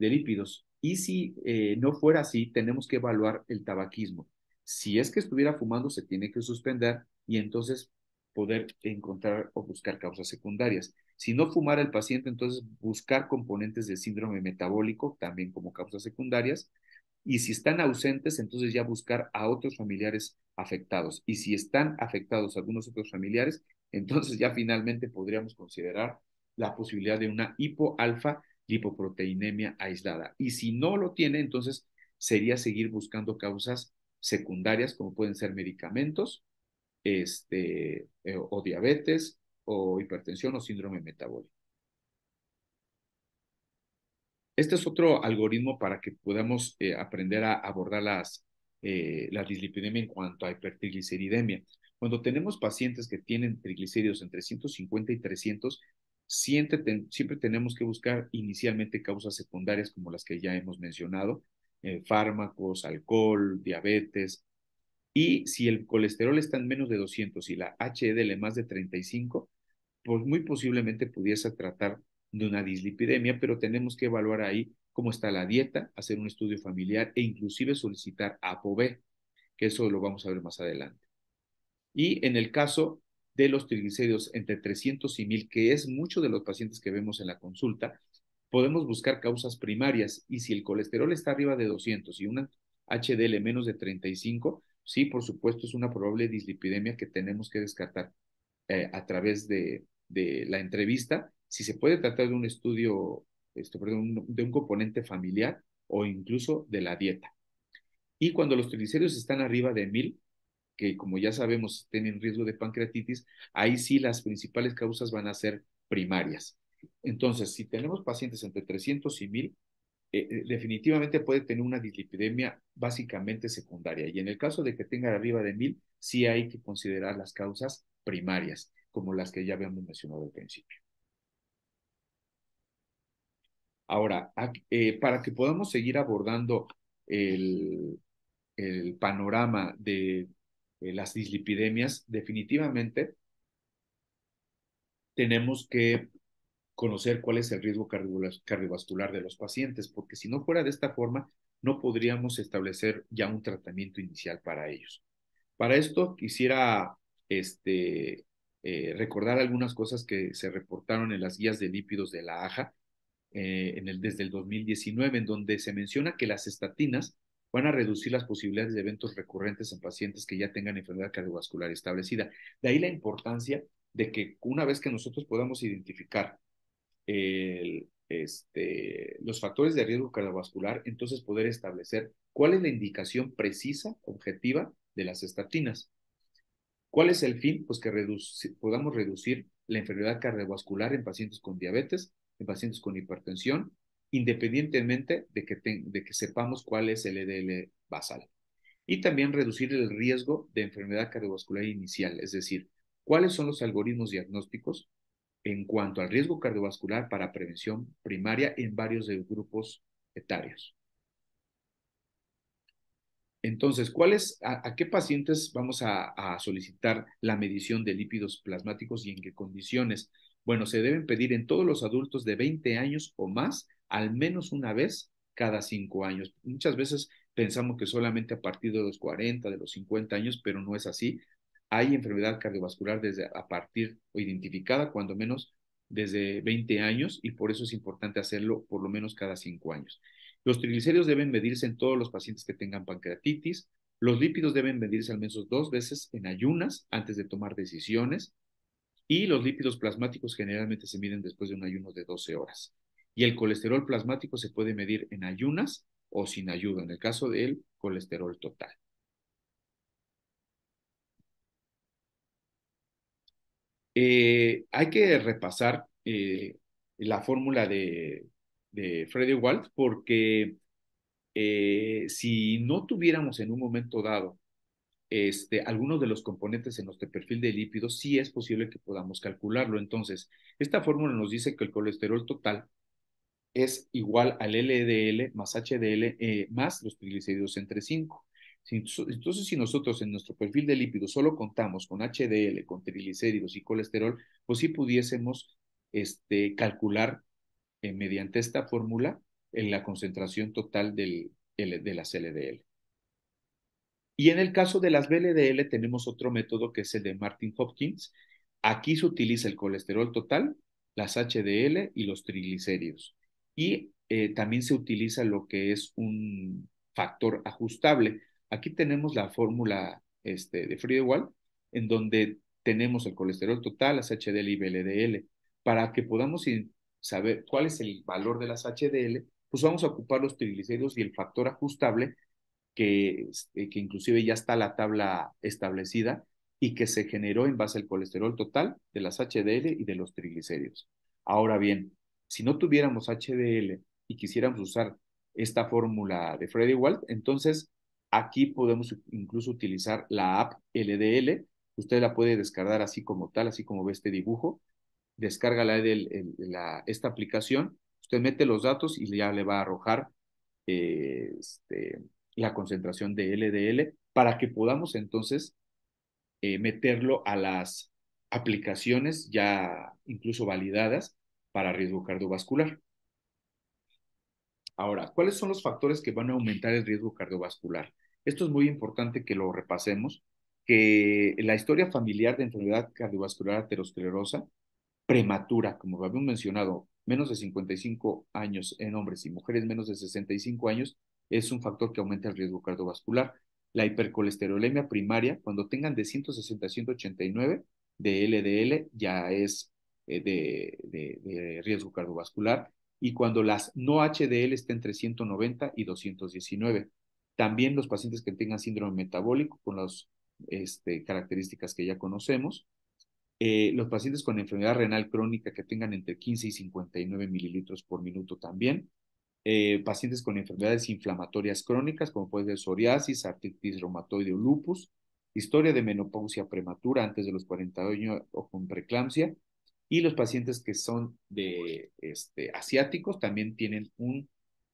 lípidos. Y si no fuera así, tenemos que evaluar el tabaquismo. Si es que estuviera fumando, se tiene que suspender y entonces poder encontrar o buscar causas secundarias. Si no fumara el paciente, entonces buscar componentes del síndrome metabólico, también como causas secundarias. Y si están ausentes, entonces ya buscar a otros familiares afectados. Y si están afectados algunos otros familiares, entonces ya finalmente podríamos considerar la posibilidad de una hipoalfa lipoproteinemia aislada. Y si no lo tiene, entonces sería seguir buscando causas secundarias, como pueden ser medicamentos, o diabetes, o hipertensión, o síndrome metabólico. Este es otro algoritmo para que podamos aprender a abordar la dislipidemia en cuanto a hipertrigliceridemia. Cuando tenemos pacientes que tienen triglicéridos entre 150 y 300, siempre tenemos que buscar inicialmente causas secundarias como las que ya hemos mencionado, fármacos, alcohol, diabetes. Y si el colesterol está en menos de 200 y la HDL más de 35, pues muy posiblemente pudiese tratar de una dislipidemia, pero tenemos que evaluar ahí cómo está la dieta, hacer un estudio familiar e inclusive solicitar ApoB, que eso lo vamos a ver más adelante. Y en el caso de los triglicéridos entre 300 y 1000, que es mucho de los pacientes que vemos en la consulta, podemos buscar causas primarias y si el colesterol está arriba de 200 y una HDL menos de 35, sí, por supuesto, es una probable dislipidemia que tenemos que descartar a través de la entrevista, si se puede tratar de un estudio, perdón, de un componente familiar o incluso de la dieta. Y cuando los triglicéridos están arriba de 1000, que como ya sabemos tienen riesgo de pancreatitis, ahí sí las principales causas van a ser primarias. Entonces, si tenemos pacientes entre 300 y 1000, definitivamente puede tener una dislipidemia básicamente secundaria. Y en el caso de que tenga arriba de 1000, sí hay que considerar las causas primarias, como las que ya habíamos mencionado al principio. Ahora, para que podamos seguir abordando el, el panorama de las dislipidemias, definitivamente tenemos que conocer cuál es el riesgo cardiovascular de los pacientes, porque si no fuera de esta forma, no podríamos establecer ya un tratamiento inicial para ellos. Para esto quisiera recordar algunas cosas que se reportaron en las guías de lípidos de la AJA desde el 2019, en donde se menciona que las estatinas van a reducir las posibilidades de eventos recurrentes en pacientes que ya tengan enfermedad cardiovascular establecida. De ahí la importancia de que una vez que nosotros podamos identificar los factores de riesgo cardiovascular, entonces poder establecer cuál es la indicación precisa, objetiva de las estatinas. ¿Cuál es el fin? Pues que podamos reducir la enfermedad cardiovascular en pacientes con diabetes, en pacientes con hipertensión, independientemente de que sepamos cuál es el LDL basal. Y también reducir el riesgo de enfermedad cardiovascular inicial, es decir, cuáles son los algoritmos diagnósticos en cuanto al riesgo cardiovascular para prevención primaria en varios de grupos etarios. Entonces, a qué pacientes vamos a solicitar la medición de lípidos plasmáticos y en qué condiciones? Bueno, se deben pedir en todos los adultos de 20 años o más, al menos una vez cada 5 años. Muchas veces pensamos que solamente a partir de los 40, de los 50 años, pero no es así. Hay enfermedad cardiovascular desde a partir o identificada cuando menos desde 20 años y por eso es importante hacerlo por lo menos cada 5 años. Los triglicéridos deben medirse en todos los pacientes que tengan pancreatitis. Los lípidos deben medirse al menos 2 veces en ayunas antes de tomar decisiones. Y los lípidos plasmáticos generalmente se miden después de un ayuno de 12 horas. Y el colesterol plasmático se puede medir en ayunas o sin ayuda, en el caso del colesterol total. Hay que repasar la fórmula de Freddy Walt porque si no tuviéramos en un momento dado algunos de los componentes en nuestro perfil de lípidos, sí es posible que podamos calcularlo. Entonces, esta fórmula nos dice que el colesterol total es igual al LDL más HDL más los triglicéridos entre 5. Entonces, si nosotros en nuestro perfil de lípidos solo contamos con HDL, con triglicéridos y colesterol, pues sí pudiésemos calcular mediante esta fórmula en la concentración total de las LDL. Y en el caso de las VLDL tenemos otro método que es el de Martin Hopkins. Aquí se utiliza el colesterol total las HDL y los triglicéridos. Y también se utiliza lo que es un factor ajustable. Aquí tenemos la fórmula de Friedewald, en donde tenemos el colesterol total, las HDL y VLDL. Para que podamos saber cuál es el valor de las HDL, pues vamos a ocupar los triglicéridos y el factor ajustable, que inclusive ya está la tabla establecida y que se generó en base al colesterol total de las HDL y de los triglicéridos. Ahora bien, si no tuviéramos HDL y quisiéramos usar esta fórmula de Friedewald, entonces aquí podemos incluso utilizar la app LDL. Usted la puede descargar así como tal, así como ve este dibujo. Descarga esta aplicación, usted mete los datos y ya le va a arrojar eh, este, la concentración de LDL para que podamos entonces meterlo a las aplicaciones ya incluso validadas para riesgo cardiovascular. Ahora, ¿cuáles son los factores que van a aumentar el riesgo cardiovascular? Esto es muy importante que lo repasemos, que la historia familiar de enfermedad cardiovascular aterosclerosa prematura, como habíamos mencionado, menos de 55 años en hombres y mujeres menos de 65 años, es un factor que aumenta el riesgo cardiovascular. La hipercolesterolemia primaria, cuando tengan de 160 a 189 de LDL, ya es de riesgo cardiovascular. Y cuando las no HDL estén entre 190 y 219. También los pacientes que tengan síndrome metabólico con las características que ya conocemos, los pacientes con enfermedad renal crónica que tengan entre 15 y 59 mililitros por minuto también, pacientes con enfermedades inflamatorias crónicas como puede ser psoriasis, artritis reumatoide o lupus, historia de menopausia prematura antes de los 40 años o con preeclampsia, y los pacientes que son asiáticos también tienen un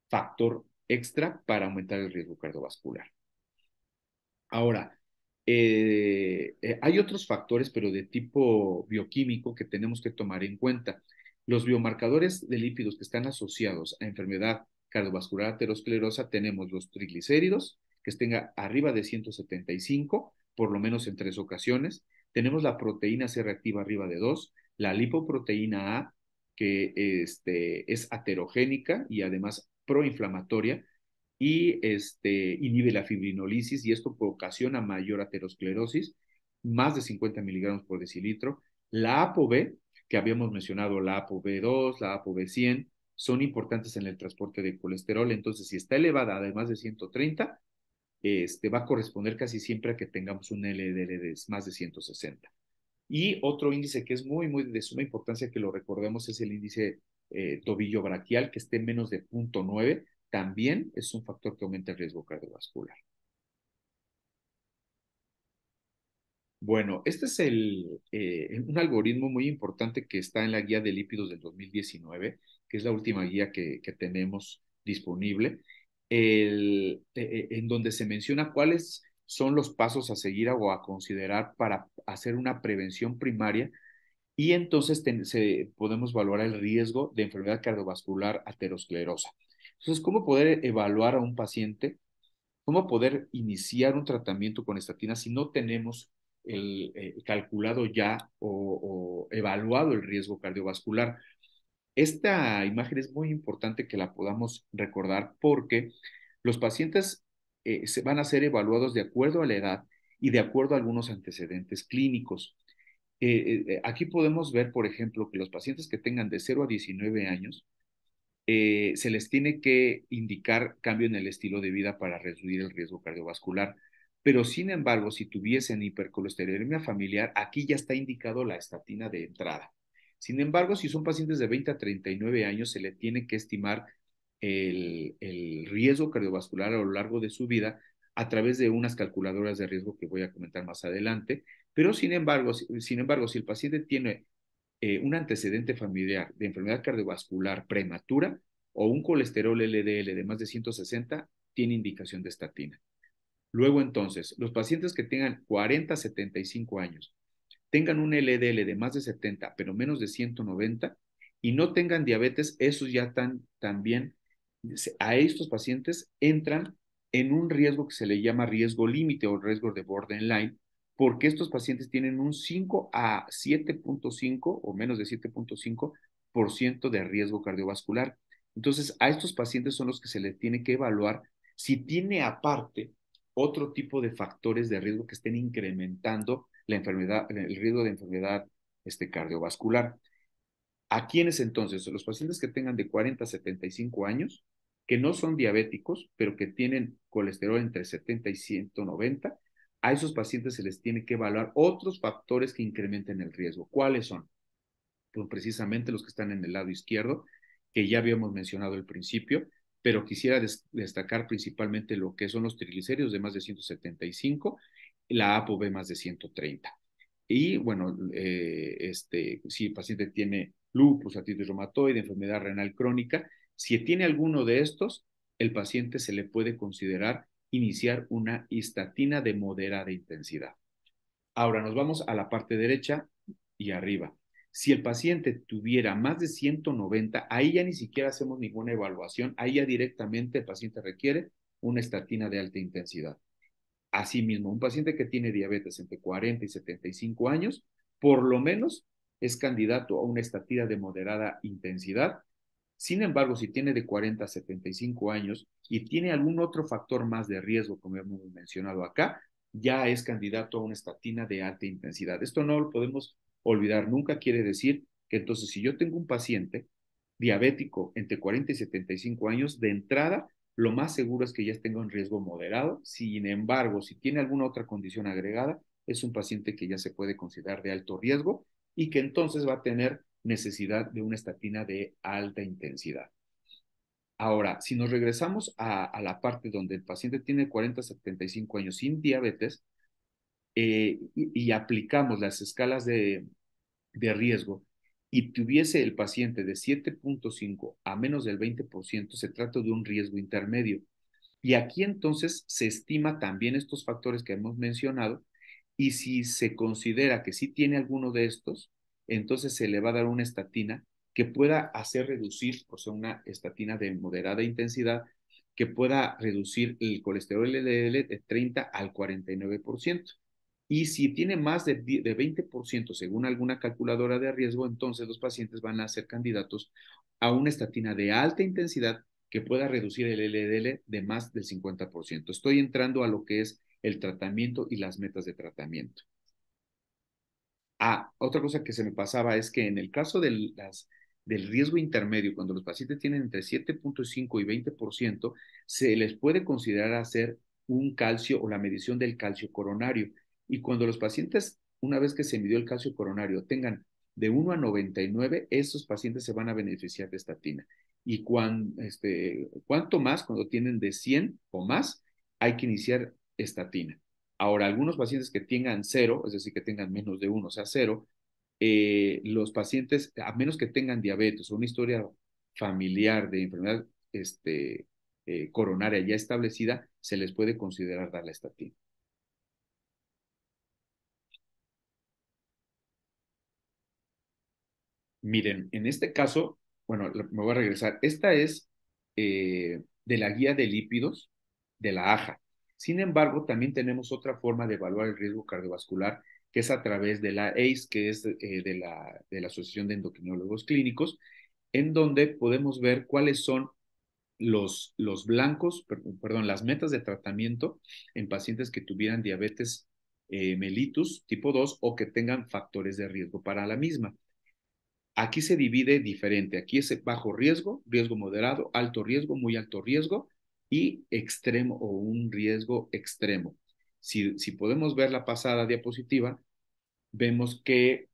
factor extra para aumentar el riesgo cardiovascular. Ahora, hay otros factores, pero de tipo bioquímico, que tenemos que tomar en cuenta. Los biomarcadores de lípidos que están asociados a enfermedad cardiovascular aterosclerosa, tenemos los triglicéridos, que estén arriba de 175, por lo menos en 3 ocasiones. Tenemos la proteína C reactiva arriba de 2, la lipoproteína A, que es aterogénica y además proinflamatoria, y inhibe la fibrinolisis y esto ocasiona mayor aterosclerosis, más de 50 miligramos por decilitro. La ApoB, que habíamos mencionado, la ApoB2, la ApoB100, son importantes en el transporte de colesterol, entonces si está elevada además de 130, va a corresponder casi siempre a que tengamos un LDL de más de 160. Y otro índice que es muy, muy de suma importancia que lo recordemos es el índice tobillo braquial, que esté menos de 0.9, también es un factor que aumenta el riesgo cardiovascular. Bueno, este es un algoritmo muy importante que está en la guía de lípidos del 2019, que es la última guía que tenemos disponible, en donde se menciona cuáles son los pasos a seguir o a considerar para hacer una prevención primaria y entonces podemos valorar el riesgo de enfermedad cardiovascular aterosclerosa. Entonces, ¿cómo poder evaluar a un paciente? ¿Cómo poder iniciar un tratamiento con estatina si no tenemos calculado ya o evaluado el riesgo cardiovascular? Esta imagen es muy importante que la podamos recordar porque los pacientes se van a ser evaluados de acuerdo a la edad y de acuerdo a algunos antecedentes clínicos. Aquí podemos ver, por ejemplo, que los pacientes que tengan de 0 a 19 años se les tiene que indicar cambio en el estilo de vida para reducir el riesgo cardiovascular. Pero sin embargo, si tuviesen hipercolesterolemia familiar, aquí ya está indicado la estatina de entrada. Sin embargo, si son pacientes de 20 a 39 años, se le tiene que estimar el riesgo cardiovascular a lo largo de su vida a través de unas calculadoras de riesgo que voy a comentar más adelante. Pero sin embargo, si el paciente tiene un antecedente familiar de enfermedad cardiovascular prematura o un colesterol LDL de más de 160, tiene indicación de estatina. Luego entonces, los pacientes que tengan 40 a 75 años, tengan un LDL de más de 70, pero menos de 190, y no tengan diabetes, esos ya también, a estos pacientes entran en un riesgo que se le llama riesgo límite o riesgo de borderline, porque estos pacientes tienen un 5 a 7.5 o menos de 7.5 10% de riesgo cardiovascular. Entonces, a estos pacientes son los que se les tiene que evaluar si tiene aparte otro tipo de factores de riesgo que estén incrementando la enfermedad, el riesgo de enfermedad cardiovascular. ¿A quiénes entonces? Los pacientes que tengan de 40 a 75 años, que no son diabéticos, pero que tienen colesterol entre 70 y 190, a esos pacientes se les tiene que evaluar otros factores que incrementen el riesgo. ¿Cuáles son? Pues precisamente los que están en el lado izquierdo, que ya habíamos mencionado al principio, pero quisiera destacar principalmente lo que son los triglicéridos de más de 175, la ApoB más de 130. Y bueno, si el paciente tiene lupus, artritis reumatoide, enfermedad renal crónica, si tiene alguno de estos, el paciente se le puede considerar iniciar una histatina de moderada intensidad. Ahora nos vamos a la parte derecha y arriba. Si el paciente tuviera más de 190, ahí ya ni siquiera hacemos ninguna evaluación, ahí ya directamente el paciente requiere una estatina de alta intensidad. Asimismo, un paciente que tiene diabetes entre 40 y 75 años, por lo menos es candidato a una estatina de moderada intensidad. Sin embargo, si tiene de 40 a 75 años y tiene algún otro factor más de riesgo, como hemos mencionado acá, ya es candidato a una estatina de alta intensidad. Esto no lo podemos olvidar nunca. Quiere decir que entonces si yo tengo un paciente diabético entre 40 y 75 años, de entrada, lo más seguro es que ya tenga un riesgo moderado. Sin embargo, si tiene alguna otra condición agregada, es un paciente que ya se puede considerar de alto riesgo y que entonces va a tener necesidad de una estatina de alta intensidad. Ahora, si nos regresamos a la parte donde el paciente tiene 40 a 75 años sin diabetes y aplicamos las escalas de riesgo y tuviese el paciente de 7.5 a menos del 20%, se trata de un riesgo intermedio. Y aquí entonces se estima también estos factores que hemos mencionado y si se considera que sí tiene alguno de estos, entonces se le va a dar una estatina que pueda hacer reducir, o sea, una estatina de moderada intensidad, que pueda reducir el colesterol LDL de 30 al 49%. Y si tiene más de 20%, según alguna calculadora de riesgo, entonces los pacientes van a ser candidatos a una estatina de alta intensidad que pueda reducir el LDL de más del 50%. Estoy entrando a lo que es el tratamiento y las metas de tratamiento. Otra cosa que se me pasaba es que en el caso del riesgo intermedio, cuando los pacientes tienen entre 7.5 y 20%, se les puede considerar hacer un calcio o la medición del calcio coronario. Y cuando los pacientes, una vez que se midió el calcio coronario, tengan de 1 a 99, esos pacientes se van a beneficiar de estatina. Y cuanto más, cuando tienen de 100 o más, hay que iniciar estatina. Ahora, algunos pacientes que tengan cero, es decir, que tengan menos de uno, o sea, cero, los pacientes, a menos que tengan diabetes o una historia familiar de enfermedad coronaria ya establecida, se les puede considerar dar la estatina. Miren, en este caso, bueno, me voy a regresar. Esta es de la guía de lípidos de la AJA. Sin embargo, también tenemos otra forma de evaluar el riesgo cardiovascular, que es a través de la ACE, que es de la Asociación de Endocrinólogos Clínicos, en donde podemos ver cuáles son los blancos, perdón, las metas de tratamiento en pacientes que tuvieran diabetes mellitus tipo 2 o que tengan factores de riesgo para la misma. Aquí se divide diferente. Aquí es bajo riesgo, riesgo moderado, alto riesgo, muy alto riesgo y extremo o un riesgo extremo. Si podemos ver la pasada diapositiva, vemos que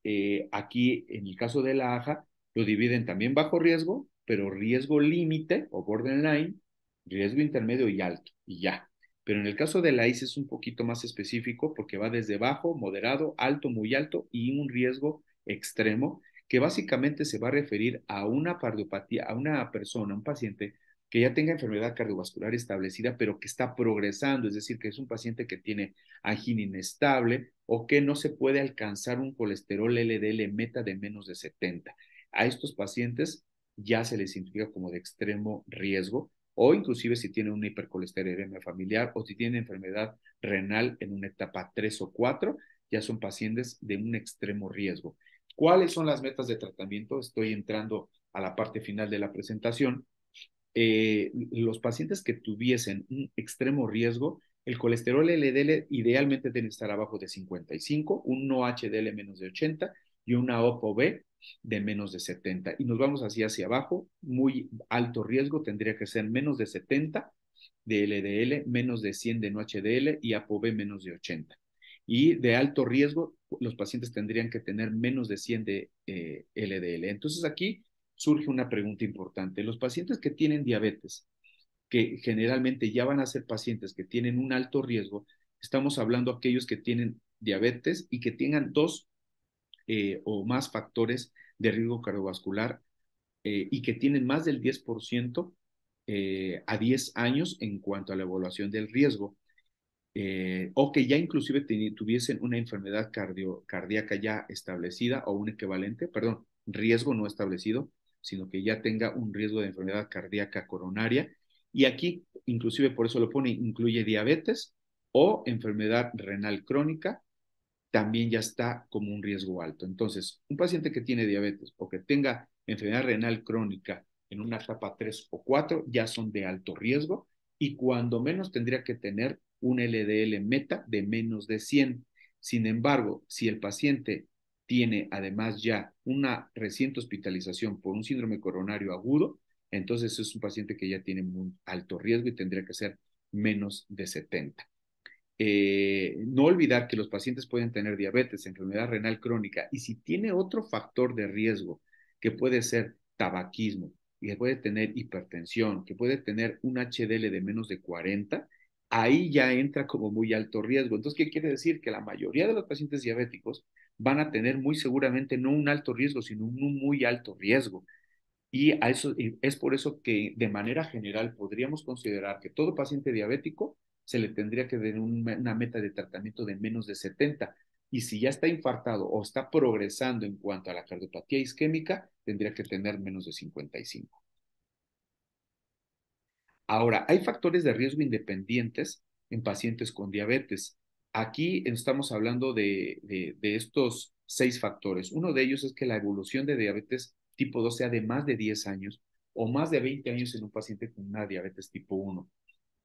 aquí en el caso de la AJA lo dividen también bajo riesgo, pero riesgo límite o borderline, riesgo intermedio y alto, y ya. Pero en el caso de la ICE es un poquito más específico porque va desde bajo, moderado, alto, muy alto y un riesgo extremo que básicamente se va a referir a una cardiopatía, a una persona, un paciente que ya tenga enfermedad cardiovascular establecida, pero que está progresando, es decir, que es un paciente que tiene angina inestable o que no se puede alcanzar un colesterol LDL meta de menos de 70. A estos pacientes ya se les identifica como de extremo riesgo o inclusive si tienen una hipercolesterolemia familiar o si tienen enfermedad renal en una etapa 3 o 4, ya son pacientes de un extremo riesgo. ¿Cuáles son las metas de tratamiento? Estoy entrando a la parte final de la presentación. Los pacientes que tuviesen un extremo riesgo, el colesterol LDL idealmente debe estar abajo de 55, un no HDL menos de 80 y una OPO-B de menos de 70. Y nos vamos hacia abajo, muy alto riesgo, tendría que ser menos de 70 de LDL, menos de 100 de no HDL y ApoB menos de 80. Y de alto riesgo, los pacientes tendrían que tener menos de 100 de LDL. Entonces aquí surge una pregunta importante. Los pacientes que tienen diabetes, que generalmente ya van a ser pacientes que tienen un alto riesgo, estamos hablando de aquellos que tienen diabetes y que tengan dos o más factores de riesgo cardiovascular y que tienen más del 10% a 10 años en cuanto a la evaluación del riesgo, o que ya inclusive tuviesen una enfermedad cardíaca ya establecida o un equivalente, perdón, riesgo no establecido, sino que ya tenga un riesgo de enfermedad cardíaca coronaria. Y aquí, inclusive por eso lo pone, incluye diabetes o enfermedad renal crónica, también ya está como un riesgo alto. Entonces, un paciente que tiene diabetes o que tenga enfermedad renal crónica en una etapa 3 o 4 ya son de alto riesgo y cuando menos tendría que tener un LDL meta de menos de 100. Sin embargo, si el paciente tiene además ya una reciente hospitalización por un síndrome coronario agudo, entonces es un paciente que ya tiene un alto riesgo y tendría que ser menos de 70. No olvidar que los pacientes pueden tener diabetes, enfermedad renal crónica, y si tiene otro factor de riesgo, que puede ser tabaquismo, y que puede tener hipertensión, que puede tener un HDL de menos de 40, ahí ya entra como muy alto riesgo. Entonces, ¿qué quiere decir? Que la mayoría de los pacientes diabéticos van a tener muy seguramente no un alto riesgo, sino un muy alto riesgo. Y es por eso que de manera general podríamos considerar que todo paciente diabético se le tendría que dar una meta de tratamiento de menos de 70. Y si ya está infartado o está progresando en cuanto a la cardiopatía isquémica, tendría que tener menos de 55. Ahora, hay factores de riesgo independientes en pacientes con diabetes. Aquí estamos hablando de estos 6 factores. Uno de ellos es que la evolución de diabetes tipo 2 sea de más de 10 años o más de 20 años en un paciente con una diabetes tipo 1.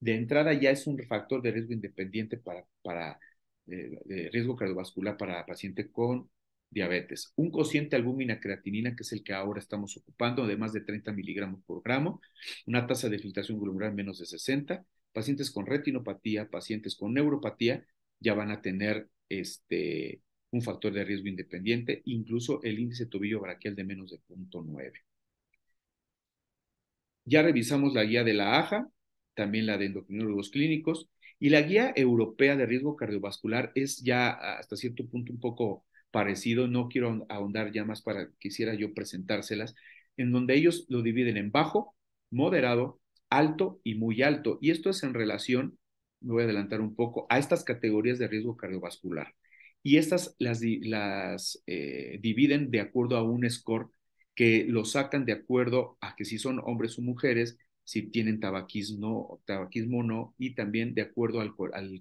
De entrada ya es un factor de riesgo independiente para de riesgo cardiovascular para paciente con diabetes. Un cociente albúmina creatinina, que es el que ahora estamos ocupando, de más de 30 miligramos por gramo, una tasa de filtración glomerular menos de 60. Pacientes con retinopatía, pacientes con neuropatía, ya van a tener un factor de riesgo independiente, incluso el índice tobillo braquial de menos de 0.9. Ya revisamos la guía de la AJA, también la de endocrinólogos clínicos, y la guía europea de riesgo cardiovascular es ya hasta cierto punto un poco parecido, no quiero ahondar ya más quisiera yo presentárselas, en donde ellos lo dividen en bajo, moderado, alto y muy alto. Y esto es en relación, me voy a adelantar un poco, a estas categorías de riesgo cardiovascular. Y estas las dividen de acuerdo a un score que lo sacan de acuerdo a que si son hombres o mujeres, si tienen tabaquismo o no, y también de acuerdo al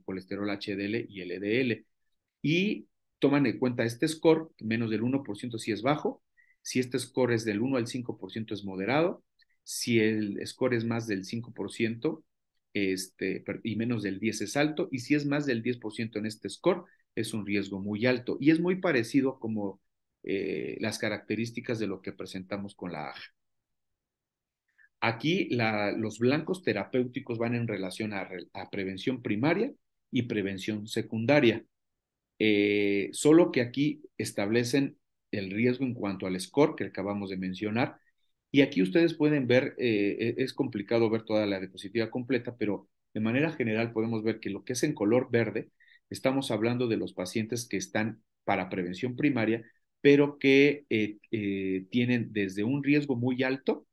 colesterol HDL y LDL. Y toman en cuenta este score, menos del 1% si es bajo, si este score es del 1 al 5% es moderado, si el score es más del 5% y menos del 10 es alto, y si es más del 10% en este score, es un riesgo muy alto. Y es muy parecido como las características de lo que presentamos con la AJA. Aquí los blancos terapéuticos van en relación a prevención primaria y prevención secundaria. Solo que aquí establecen el riesgo en cuanto al score que acabamos de mencionar. Y aquí ustedes pueden ver, es complicado ver toda la diapositiva completa, pero de manera general podemos ver que lo que es en color verde, estamos hablando de los pacientes que están para prevención primaria, pero que tienen desde un riesgo muy alto,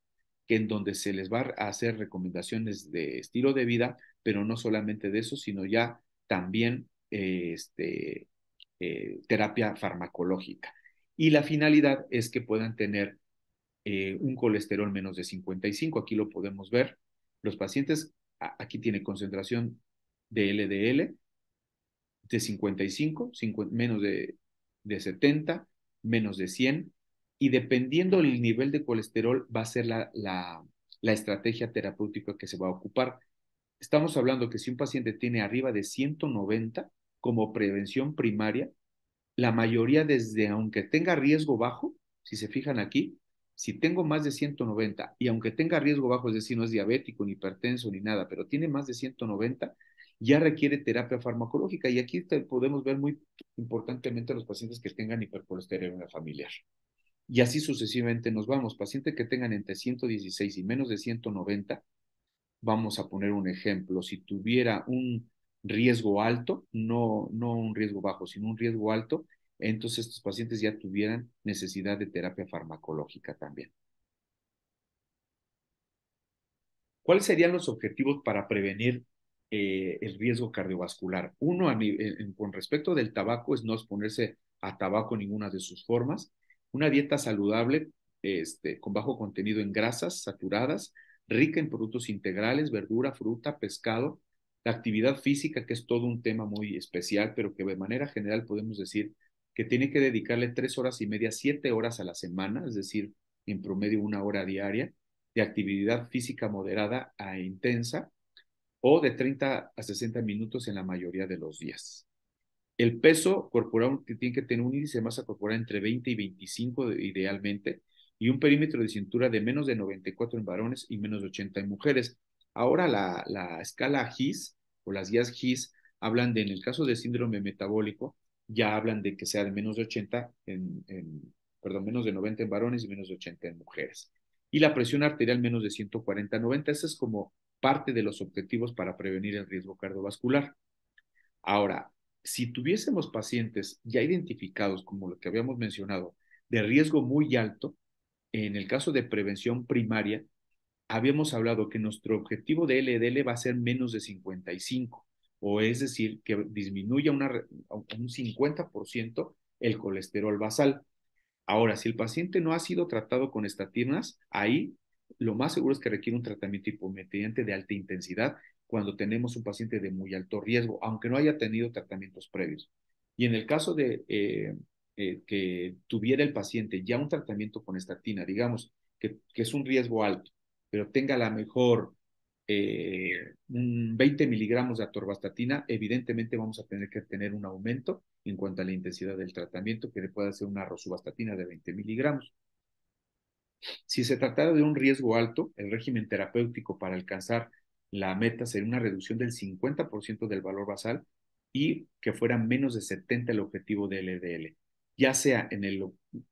que en donde se les va a hacer recomendaciones de estilo de vida, pero no solamente de eso, sino ya también terapia farmacológica. Y la finalidad es que puedan tener un colesterol menos de 55. Aquí lo podemos ver. Los pacientes, aquí tiene concentración de LDL de 55, menos de 70, menos de 100, y dependiendo del nivel de colesterol va a ser la estrategia terapéutica que se va a ocupar. Estamos hablando que si un paciente tiene arriba de 190 como prevención primaria, la mayoría desde, aunque tenga riesgo bajo, si se fijan aquí, si tengo más de 190 y aunque tenga riesgo bajo, es decir, no es diabético, ni hipertenso, ni nada, pero tiene más de 190, ya requiere terapia farmacológica. Y aquí podemos ver muy importantemente a los pacientes que tengan hipercolesterolemia familiar. Y así sucesivamente nos vamos. Pacientes que tengan entre 116 y menos de 190, vamos a poner un ejemplo, si tuviera un riesgo alto, no un riesgo bajo, sino un riesgo alto, entonces estos pacientes ya tuvieran necesidad de terapia farmacológica también. ¿Cuáles serían los objetivos para prevenir el riesgo cardiovascular? Uno, con respecto del tabaco, es no exponerse a tabaco en ninguna de sus formas. Una dieta saludable, con bajo contenido en grasas saturadas, rica en productos integrales, verdura, fruta, pescado. La actividad física, que es todo un tema muy especial, pero que de manera general podemos decir que tiene que dedicarle 3 horas y media, 7 horas a la semana, es decir, en promedio 1 hora diaria de actividad física moderada a intensa o de 30 a 60 minutos en la mayoría de los días. El peso corporal tiene que tener un índice de masa corporal entre 20 y 25 idealmente, y un perímetro de cintura de menos de 94 en varones y menos de 80 en mujeres. Ahora la escala GIS o las guías GIS hablan de, en el caso de síndrome metabólico, ya hablan de que sea de menos de 80 perdón, menos de 90 en varones y menos de 80 en mujeres. Y la presión arterial menos de 140/90, ese es como parte de los objetivos para prevenir el riesgo cardiovascular. Ahora, si tuviésemos pacientes ya identificados, como lo que habíamos mencionado, de riesgo muy alto, en el caso de prevención primaria, habíamos hablado que nuestro objetivo de LDL va a ser menos de 55, o es decir, que disminuya un 50% el colesterol basal. Ahora, si el paciente no ha sido tratado con estatinas, ahí lo más seguro es que requiere un tratamiento hipometriante de alta intensidad cuando tenemos un paciente de muy alto riesgo, aunque no haya tenido tratamientos previos. Y en el caso de que tuviera el paciente ya un tratamiento con estatina, digamos que es un riesgo alto, pero tenga la mejor 20 miligramos de atorvastatina, evidentemente vamos a tener que tener un aumento en cuanto a la intensidad del tratamiento, que le puede hacer una rosuvastatina de 20 miligramos. Si se tratara de un riesgo alto, el régimen terapéutico para alcanzar la meta sería una reducción del 50% del valor basal y que fuera menos de 70 el objetivo del LDL. Ya sea en el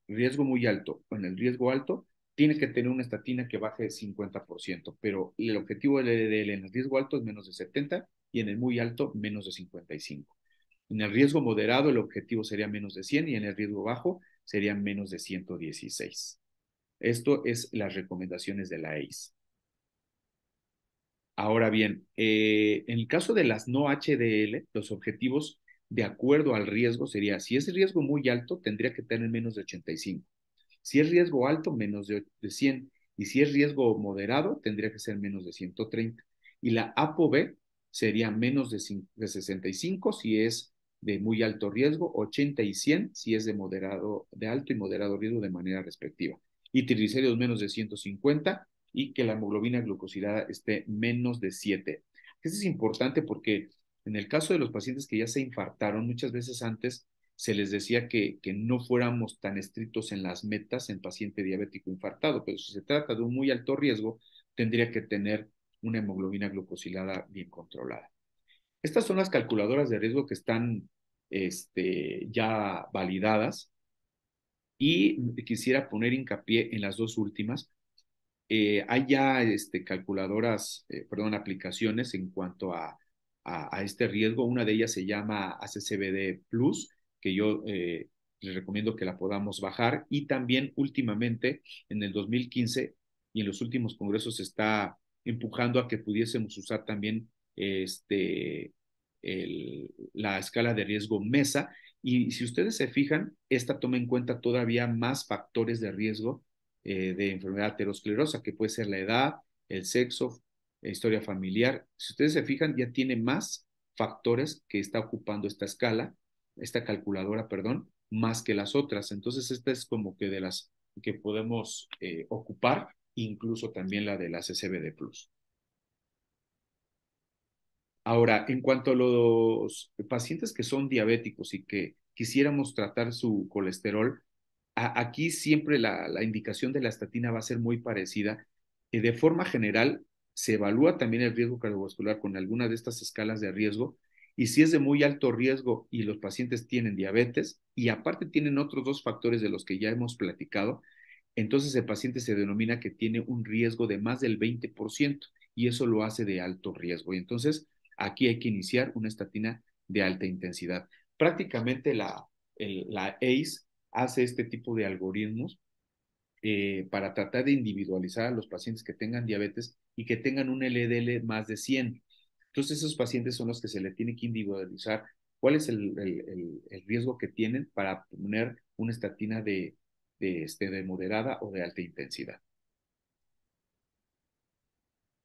riesgo muy alto o en el riesgo alto, tiene que tener una estatina que baje 50%, pero el objetivo del LDL en el riesgo alto es menos de 70 y en el muy alto menos de 55. En el riesgo moderado el objetivo sería menos de 100 y en el riesgo bajo sería menos de 116. Esto es las recomendaciones de la ACE. Ahora bien, en el caso de las no HDL, los objetivos de acuerdo al riesgo sería, si es riesgo muy alto, tendría que tener menos de 85. Si es riesgo alto, menos de 100. Y si es riesgo moderado, tendría que ser menos de 130. Y la ApoB sería menos de 65 si es de muy alto riesgo, 80 y 100 si es de alto y moderado riesgo de manera respectiva. Y triglicéridos menos de 150 y que la hemoglobina glucosilada esté menos de 7. Esto es importante porque en el caso de los pacientes que ya se infartaron, muchas veces antes se les decía que no fuéramos tan estrictos en las metas en paciente diabético infartado, pero si se trata de un muy alto riesgo, tendría que tener una hemoglobina glucosilada bien controlada. Estas son las calculadoras de riesgo que están ya validadas y quisiera poner hincapié en las dos últimas. Hay ya calculadoras, perdón, aplicaciones en cuanto a este riesgo. Una de ellas se llama ACCBD Plus, que yo les recomiendo que la podamos bajar. Y también últimamente, en el 2015 y en los últimos congresos, se está empujando a que pudiésemos usar también la escala de riesgo MESA. Y si ustedes se fijan, esta toma en cuenta todavía más factores de riesgo de enfermedad aterosclerosa, que puede ser la edad, el sexo, la historia familiar. Si ustedes se fijan, ya tiene más factores que está ocupando esta escala, esta calculadora, perdón, más que las otras. Entonces, esta es como que de las que podemos ocupar, incluso también la de la CCBD Plus. Ahora, en cuanto a los pacientes que son diabéticos y que quisiéramos tratar su colesterol, aquí siempre la indicación de la estatina va a ser muy parecida. De forma general, se evalúa también el riesgo cardiovascular con alguna de estas escalas de riesgo, y si es de muy alto riesgo y los pacientes tienen diabetes y aparte tienen otros dos factores de los que ya hemos platicado, entonces el paciente se denomina que tiene un riesgo de más del 20% y eso lo hace de alto riesgo. Y entonces aquí hay que iniciar una estatina de alta intensidad. Prácticamente la ACE hace este tipo de algoritmos para tratar de individualizar a los pacientes que tengan diabetes y que tengan un LDL más de 100. Entonces, esos pacientes son los que se le tiene que individualizar cuál es el riesgo que tienen para poner una estatina de moderada o de alta intensidad.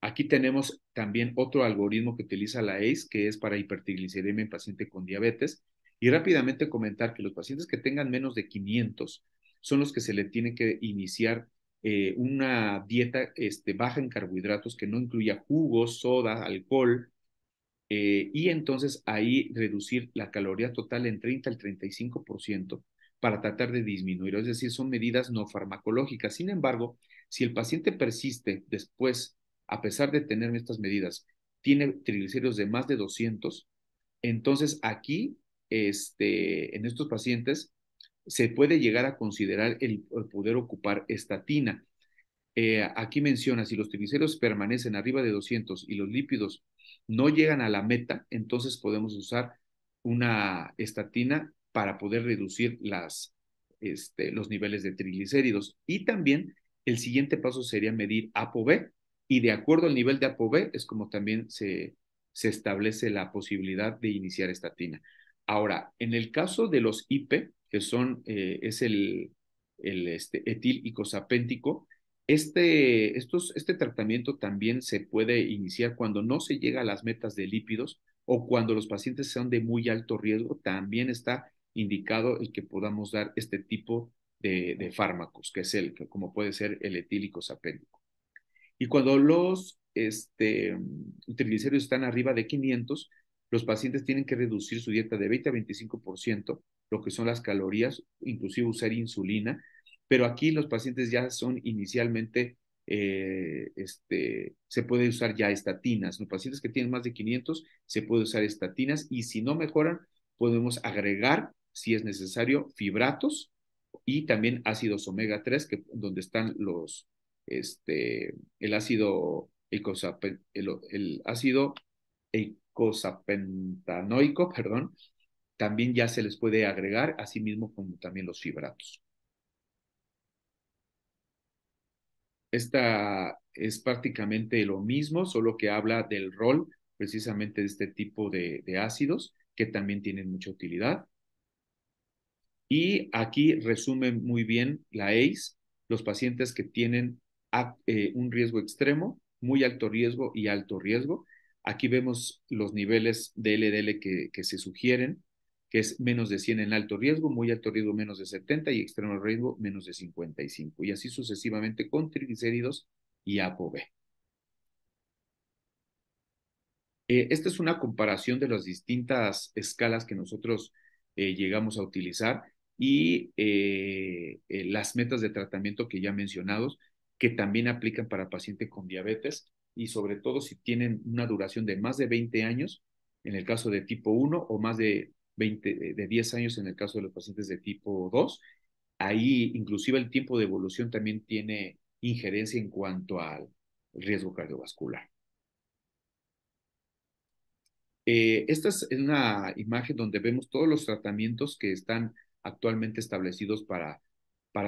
Aquí tenemos también otro algoritmo que utiliza la ACE, que es para hipertriglicemia en paciente con diabetes. Y rápidamente comentar que los pacientes que tengan menos de 500 son los que se le tiene que iniciar una dieta baja en carbohidratos que no incluya jugos, soda, alcohol, y entonces ahí reducir la caloría total en 30 al 35% para tratar de disminuir, es decir, son medidas no farmacológicas. Sin embargo, si el paciente persiste después, a pesar de tener estas medidas, tiene triglicéridos de más de 200, entonces aquí, en estos pacientes, se puede llegar a considerar el poder ocupar estatina. Aquí menciona, si los triglicéridos permanecen arriba de 200 y los lípidos no llegan a la meta, entonces podemos usar una estatina para poder reducir los niveles de triglicéridos. Y también el siguiente paso sería medir ApoB, y de acuerdo al nivel de ApoB es como también se establece la posibilidad de iniciar estatina. Ahora, en el caso de los IP, que es el etil icosapéntico, este tratamiento también se puede iniciar cuando no se llega a las metas de lípidos o cuando los pacientes son de muy alto riesgo. También está indicado el que podamos dar este tipo de fármacos, que es como puede ser el etílico sapénico. Y cuando los triglicéridos están arriba de 500, los pacientes tienen que reducir su dieta de 20 a 25%, lo que son las calorías, inclusive usar insulina, pero aquí los pacientes ya son inicialmente, se puede usar ya estatinas. Los pacientes que tienen más de 500 se puede usar estatinas, y si no mejoran, podemos agregar, si es necesario, fibratos y también ácidos omega 3, donde están el ácido el ácido eicosapentanoico, perdón, también ya se les puede agregar, así mismo como también los fibratos. Esta es prácticamente lo mismo, solo que habla del rol precisamente de este tipo de ácidos que también tienen mucha utilidad. Y aquí resume muy bien la ACE, los pacientes que tienen un riesgo extremo, muy alto riesgo y alto riesgo. Aquí vemos los niveles de LDL que se sugieren, que es menos de 100 en alto riesgo, muy alto riesgo menos de 70 y extremo riesgo menos de 55. Y así sucesivamente con triglicéridos y ApoB. Esta es una comparación de las distintas escalas que nosotros llegamos a utilizar y las metas de tratamiento que ya mencionados, que también aplican para pacientes con diabetes y sobre todo si tienen una duración de más de 20 años, en el caso de tipo 1, o más de 10 años en el caso de los pacientes de tipo 2. Ahí inclusive el tiempo de evolución también tiene injerencia en cuanto al riesgo cardiovascular. Esta es una imagen donde vemos todos los tratamientos que están actualmente establecidos para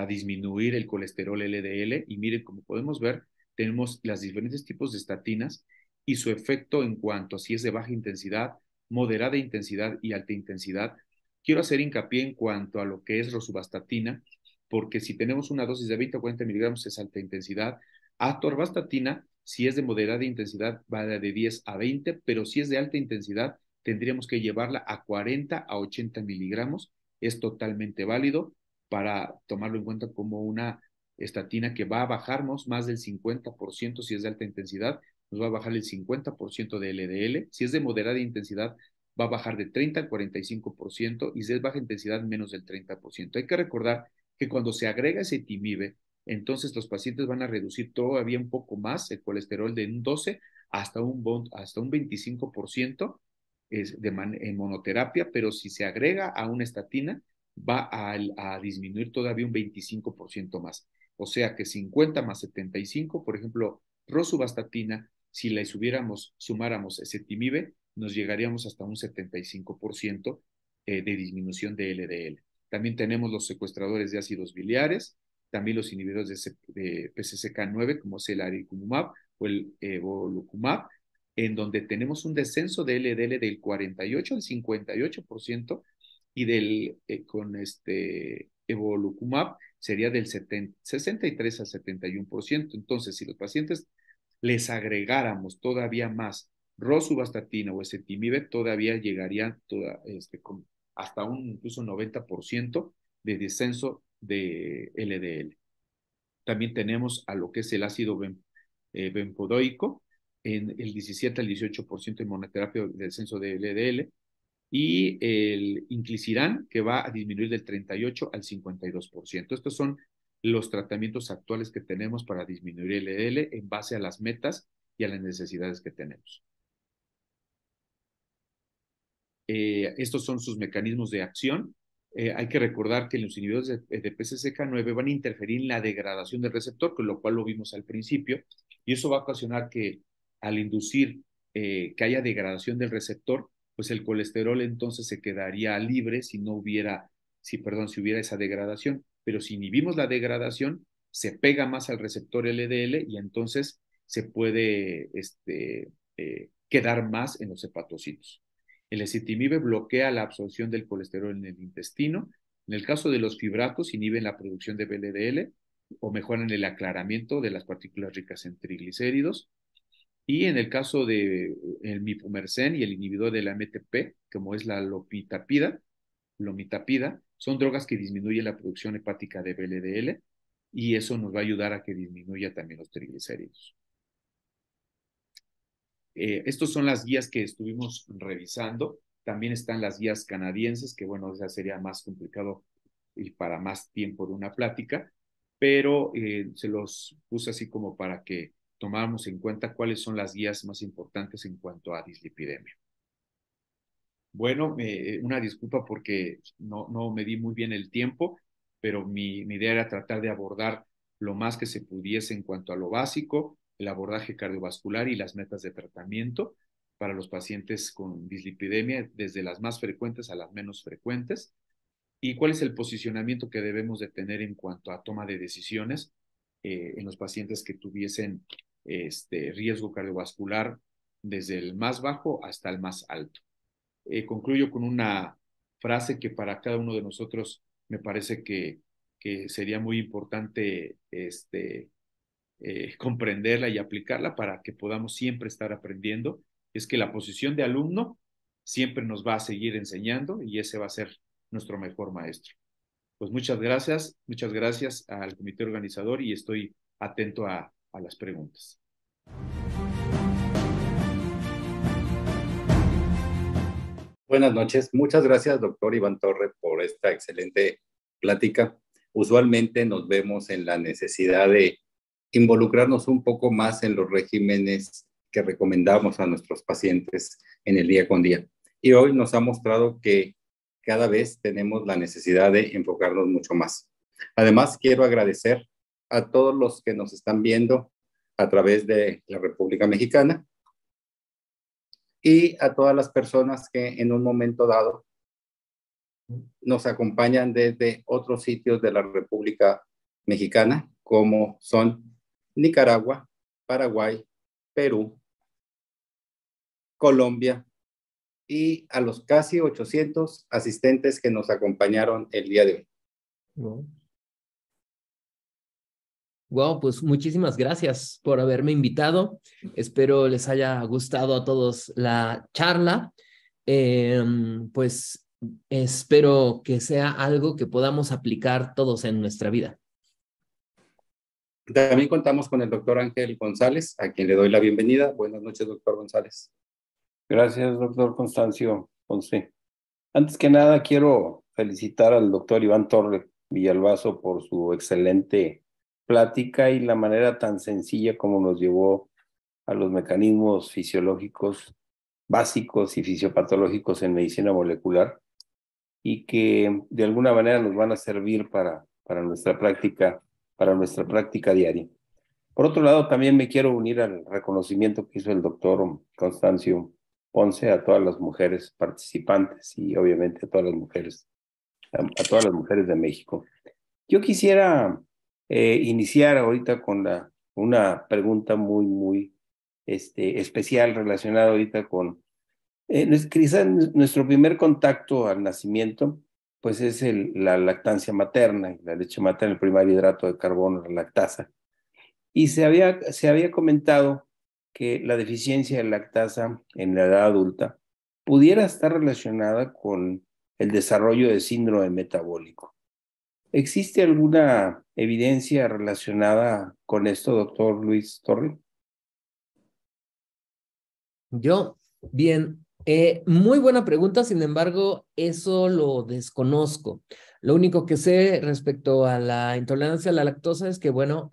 disminuir el colesterol LDL. Y miren, como podemos ver, tenemos los diferentes tipos de estatinas y su efecto en cuanto a si es de baja intensidad, moderada intensidad y alta intensidad. Quiero hacer hincapié en cuanto a lo que es rosuvastatina, porque si tenemos una dosis de 20 o 40 miligramos es alta intensidad. Atorvastatina, si es de moderada intensidad, va de 10 a 20, pero si es de alta intensidad, tendríamos que llevarla a 40 a 80 miligramos. es totalmente válido para tomarlo en cuenta como una estatina que va a bajarnos más del 50%. Si es de alta intensidad, nos va a bajar el 50% de LDL. Si es de moderada intensidad, va a bajar de 30 al 45%, y si es baja intensidad, menos del 30%. Hay que recordar que cuando se agrega ezetimibe, entonces los pacientes van a reducir todavía un poco más el colesterol de un 12 hasta un 25% en monoterapia, pero si se agrega a una estatina, va a disminuir todavía un 25% más. O sea que 50 más 75, por ejemplo, rosuvastatina, si la sumáramos ezetimibe, nos llegaríamos hasta un 75% de disminución de LDL. También tenemos los secuestradores de ácidos biliares, también los inhibidores de PCSK9, como es el aricumumab o el evolocumab, en donde tenemos un descenso de LDL del 48 al 58%, y con evolocumab sería del 63 al 71%. Entonces, si los pacientes les agregáramos todavía más rosuvastatina o ezetimibe, todavía llegarían hasta un incluso 90% de descenso de LDL. También tenemos a lo que es el ácido bempedoico, en el 17 al 18% en monoterapia de descenso de LDL, y el inclisiran, que va a disminuir del 38 al 52%. Estos son los tratamientos actuales que tenemos para disminuir el LDL en base a las metas y a las necesidades que tenemos. Estos son sus mecanismos de acción. Hay que recordar que los inhibidores de PCSK9 van a interferir en la degradación del receptor, con lo cual lo vimos al principio, y eso va a ocasionar que al inducir que haya degradación del receptor, pues el colesterol entonces se quedaría libre si hubiera esa degradación. Pero si inhibimos la degradación, se pega más al receptor LDL y entonces se puede quedar más en los hepatocitos. El ezetimibe bloquea la absorción del colesterol en el intestino. En el caso de los fibratos, inhiben la producción de VLDL o mejoran el aclaramiento de las partículas ricas en triglicéridos. Y en el caso del mipumersen y el inhibidor de la MTP, como es la lomitapida, son drogas que disminuyen la producción hepática de VLDL, y eso nos va a ayudar a que disminuya también los triglicéridos. Estas son las guías que estuvimos revisando. También están las guías canadienses, que bueno, ya sería más complicado y para más tiempo de una plática, pero se los puse así como para que tomáramos en cuenta cuáles son las guías más importantes en cuanto a dislipidemia. Bueno, una disculpa porque no me di muy bien el tiempo, pero mi idea era tratar de abordar lo más que se pudiese en cuanto a lo básico, el abordaje cardiovascular y las metas de tratamiento para los pacientes con dislipidemia, desde las más frecuentes a las menos frecuentes, y cuál es el posicionamiento que debemos de tener en cuanto a toma de decisiones en los pacientes que tuviesen riesgo cardiovascular desde el más bajo hasta el más alto. Concluyo con una frase que para cada uno de nosotros me parece que sería muy importante comprenderla y aplicarla para que podamos siempre estar aprendiendo. Es que la posición de alumno siempre nos va a seguir enseñando, y ese va a ser nuestro mejor maestro. Pues muchas gracias al comité organizador, y estoy atento a las preguntas. Buenas noches. Muchas gracias, doctor Iván Torre, por esta excelente plática. Usualmente nos vemos en la necesidad de involucrarnos un poco más en los regímenes que recomendamos a nuestros pacientes en el día con día. Y hoy nos ha mostrado que cada vez tenemos la necesidad de enfocarnos mucho más. Además, quiero agradecer a todos los que nos están viendo a través de la República Mexicana y a todas las personas que en un momento dado nos acompañan desde otros sitios de la República Mexicana, como son Nicaragua, Paraguay, Perú, Colombia, y a los casi 800 asistentes que nos acompañaron el día de hoy. Wow, pues muchísimas gracias por haberme invitado. Espero les haya gustado a todos la charla. Pues espero que sea algo que podamos aplicar todos en nuestra vida. También contamos con el doctor Ángel González, a quien le doy la bienvenida. Buenas noches, doctor González. Gracias, doctor Constancio Ponce. Antes que nada, quiero felicitar al doctor Iván Torre Villalbazo por su excelente plática y la manera tan sencilla como nos llevó a los mecanismos fisiológicos básicos y fisiopatológicos en medicina molecular y que de alguna manera nos van a servir para nuestra práctica diaria. Por otro lado, también me quiero unir al reconocimiento que hizo el doctor Constancio Ponce a todas las mujeres participantes y obviamente a todas las mujeres de México. Yo quisiera iniciar ahorita con una pregunta muy especial relacionada ahorita con quizás nuestro primer contacto al nacimiento, pues es la lactancia materna, la leche materna, el primer hidrato de carbono, la lactasa. Y se había comentado que la deficiencia de lactasa en la edad adulta pudiera estar relacionada con el desarrollo de síndrome metabólico. ¿Existe alguna evidencia relacionada con esto, doctor Luis Torre? Bien, muy buena pregunta, sin embargo, eso lo desconozco. Lo único que sé respecto a la intolerancia a la lactosa es que, bueno,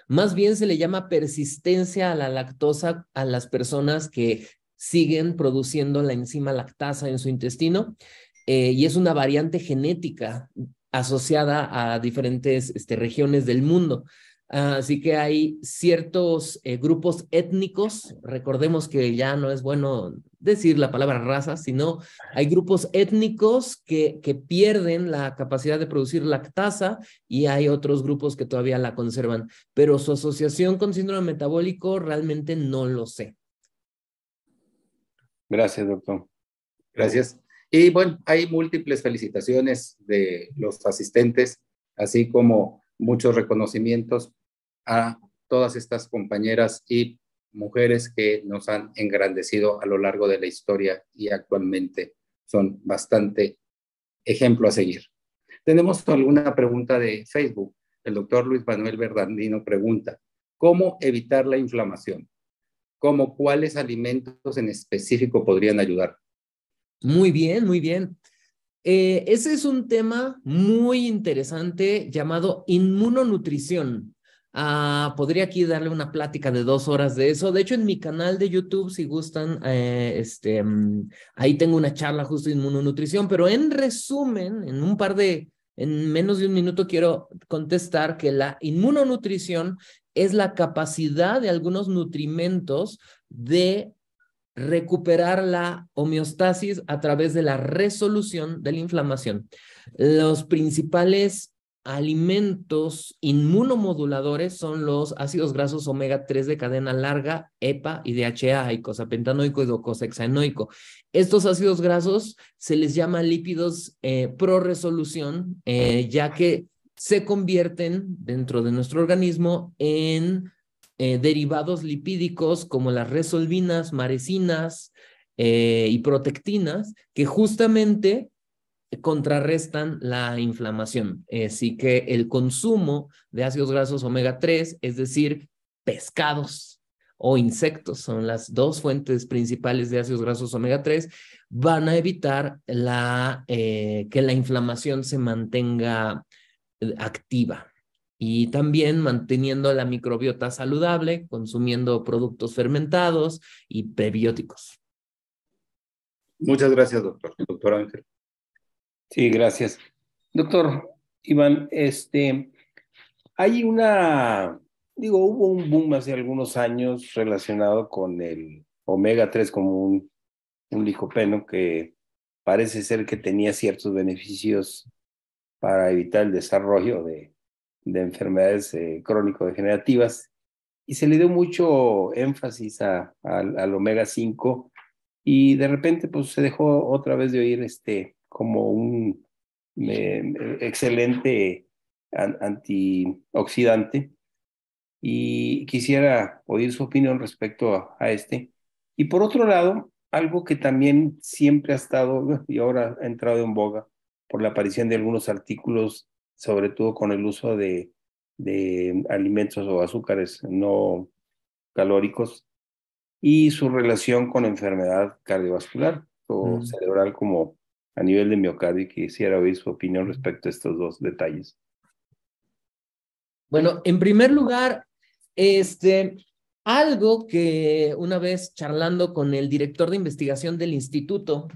más bien se le llama persistencia a la lactosa a las personas que siguen produciendo la enzima lactasa en su intestino, y es una variante genética asociada a diferentes regiones del mundo. Así que hay ciertos grupos étnicos, recordemos que ya no es bueno decir la palabra raza, sino hay grupos étnicos que pierden la capacidad de producir lactasa y hay otros grupos que todavía la conservan, pero su asociación con síndrome metabólico realmente no lo sé. Gracias, doctor. Gracias. Y bueno, hay múltiples felicitaciones de los asistentes, así como muchos reconocimientos a todas estas compañeras y mujeres que nos han engrandecido a lo largo de la historia y actualmente son bastante ejemplo a seguir. Tenemos alguna pregunta de Facebook. El doctor Luis Manuel Bernardino pregunta, ¿cómo evitar la inflamación? ¿Cómo cuáles alimentos en específico podrían ayudar? Muy bien, muy bien. Ese es un tema muy interesante llamado inmunonutrición. Podría aquí darle una plática de 2 horas de eso. De hecho, en mi canal de YouTube, si gustan, ahí tengo una charla justo de inmunonutrición, pero en resumen, en menos de un minuto quiero contestar que la inmunonutrición es la capacidad de algunos nutrimentos de recuperar la homeostasis a través de la resolución de la inflamación. Los principales alimentos inmunomoduladores son los ácidos grasos omega 3 de cadena larga, EPA y DHA, eicosapentanoico y docosahexaenoico. Estos ácidos grasos se les llama lípidos pro resolución, ya que se convierten dentro de nuestro organismo en derivados lipídicos como las resolvinas, maresinas y protectinas, que justamente contrarrestan la inflamación. Así que el consumo de ácidos grasos omega 3, es decir, pescados o insectos, son las 2 fuentes principales de ácidos grasos omega 3, van a evitar que la inflamación se mantenga activa. Y también manteniendo la microbiota saludable, consumiendo productos fermentados y prebióticos. Muchas gracias, doctor Ángel. Sí, gracias. Doctor Iván, hay hubo un boom hace algunos años relacionado con el omega 3 como un licopeno que parece ser que tenía ciertos beneficios para evitar el desarrollo de enfermedades crónico-degenerativas y se le dio mucho énfasis al omega 5 y de repente pues se dejó otra vez de oír como un excelente antioxidante y quisiera oír su opinión respecto a este. Y por otro lado, algo que también siempre ha estado y ahora ha entrado en boga por la aparición de algunos artículos, sobre todo con el uso de alimentos o azúcares no calóricos y su relación con enfermedad cardiovascular o cerebral como a nivel de miocardio, y quisiera oír su opinión respecto a estos dos detalles. Bueno, en primer lugar, algo que una vez charlando con el director de investigación del instituto,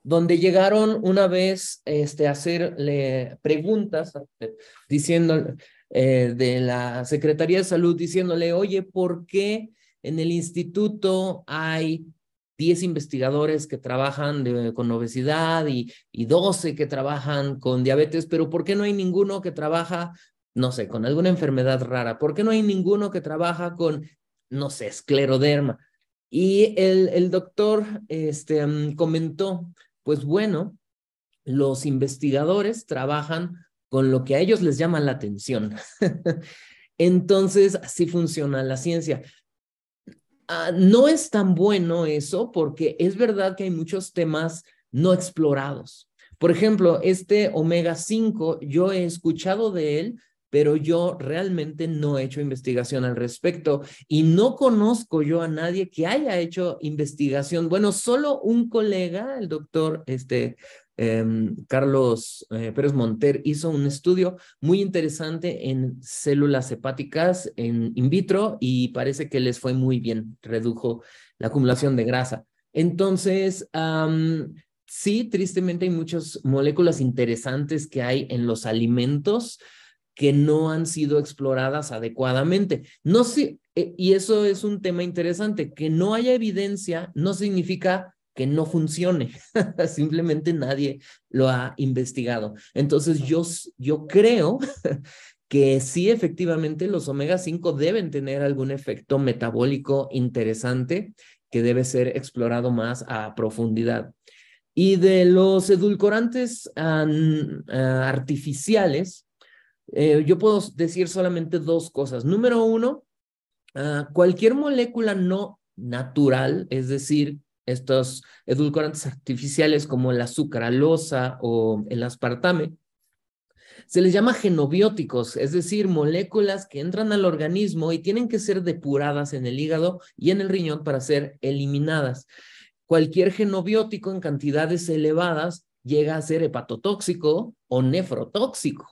donde llegaron una vez a hacerle preguntas diciendo de la Secretaría de Salud, diciéndole, oye, ¿por qué en el instituto hay 10 investigadores que trabajan con obesidad y 12 que trabajan con diabetes, pero ¿por qué no hay ninguno que trabaja, no sé, con alguna enfermedad rara? ¿Por qué no hay ninguno que trabaja con, no sé, escleroderma? Y el doctor comentó, pues bueno, los investigadores trabajan con lo que a ellos les llama la atención. Entonces, así funciona la ciencia. No es tan bueno eso porque es verdad que hay muchos temas no explorados. Por ejemplo, este omega 5, yo he escuchado de él, pero yo realmente no he hecho investigación al respecto y no conozco yo a nadie que haya hecho investigación. Bueno, solo un colega, el doctor Carlos Pérez Monter, hizo un estudio muy interesante en células hepáticas en vitro y parece que les fue muy bien, redujo la acumulación de grasa. Entonces, sí, tristemente hay muchas moléculas interesantes que hay en los alimentos que no han sido exploradas adecuadamente. No sé, y eso es un tema interesante, que no haya evidencia no significa que no funcione, simplemente nadie lo ha investigado. Entonces yo creo que sí, efectivamente, los omega 5 deben tener algún efecto metabólico interesante que debe ser explorado más a profundidad. Y de los edulcorantes artificiales, yo puedo decir solamente dos cosas. Número uno, cualquier molécula no natural, es decir, estos edulcorantes artificiales como la sucralosa o el aspartame, se les llama genobióticos, es decir, moléculas que entran al organismo y tienen que ser depuradas en el hígado y en el riñón para ser eliminadas. Cualquier genobiótico en cantidades elevadas llega a ser hepatotóxico o nefrotóxico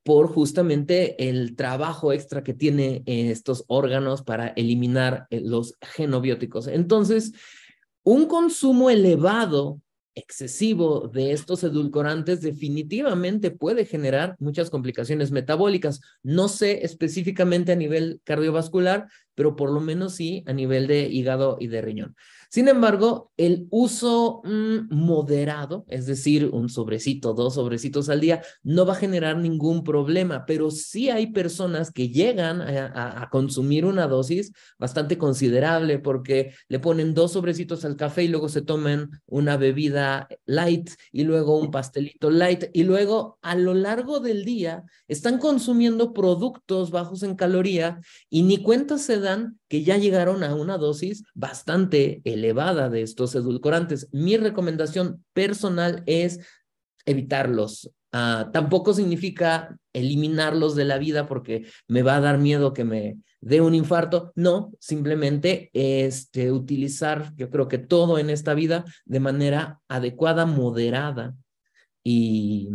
por justamente el trabajo extra que tiene estos órganos para eliminar los genobióticos. Entonces, un consumo elevado, excesivo de estos edulcorantes definitivamente puede generar muchas complicaciones metabólicas. No sé específicamente a nivel cardiovascular, pero por lo menos sí a nivel de hígado y de riñón. Sin embargo, el uso moderado, es decir, un sobrecito, 2 sobrecitos al día, no va a generar ningún problema, pero sí hay personas que llegan a consumir una dosis bastante considerable porque le ponen 2 sobrecitos al café y luego se toman una bebida light y luego un pastelito light y luego a lo largo del día están consumiendo productos bajos en caloría y ni cuenta se dan que ya llegaron a una dosis bastante elevada de estos edulcorantes. Mi recomendación personal es evitarlos. Tampoco significa eliminarlos de la vida porque me va a dar miedo que me dé un infarto. No, simplemente utilizar, yo creo que todo en esta vida de manera adecuada, moderada y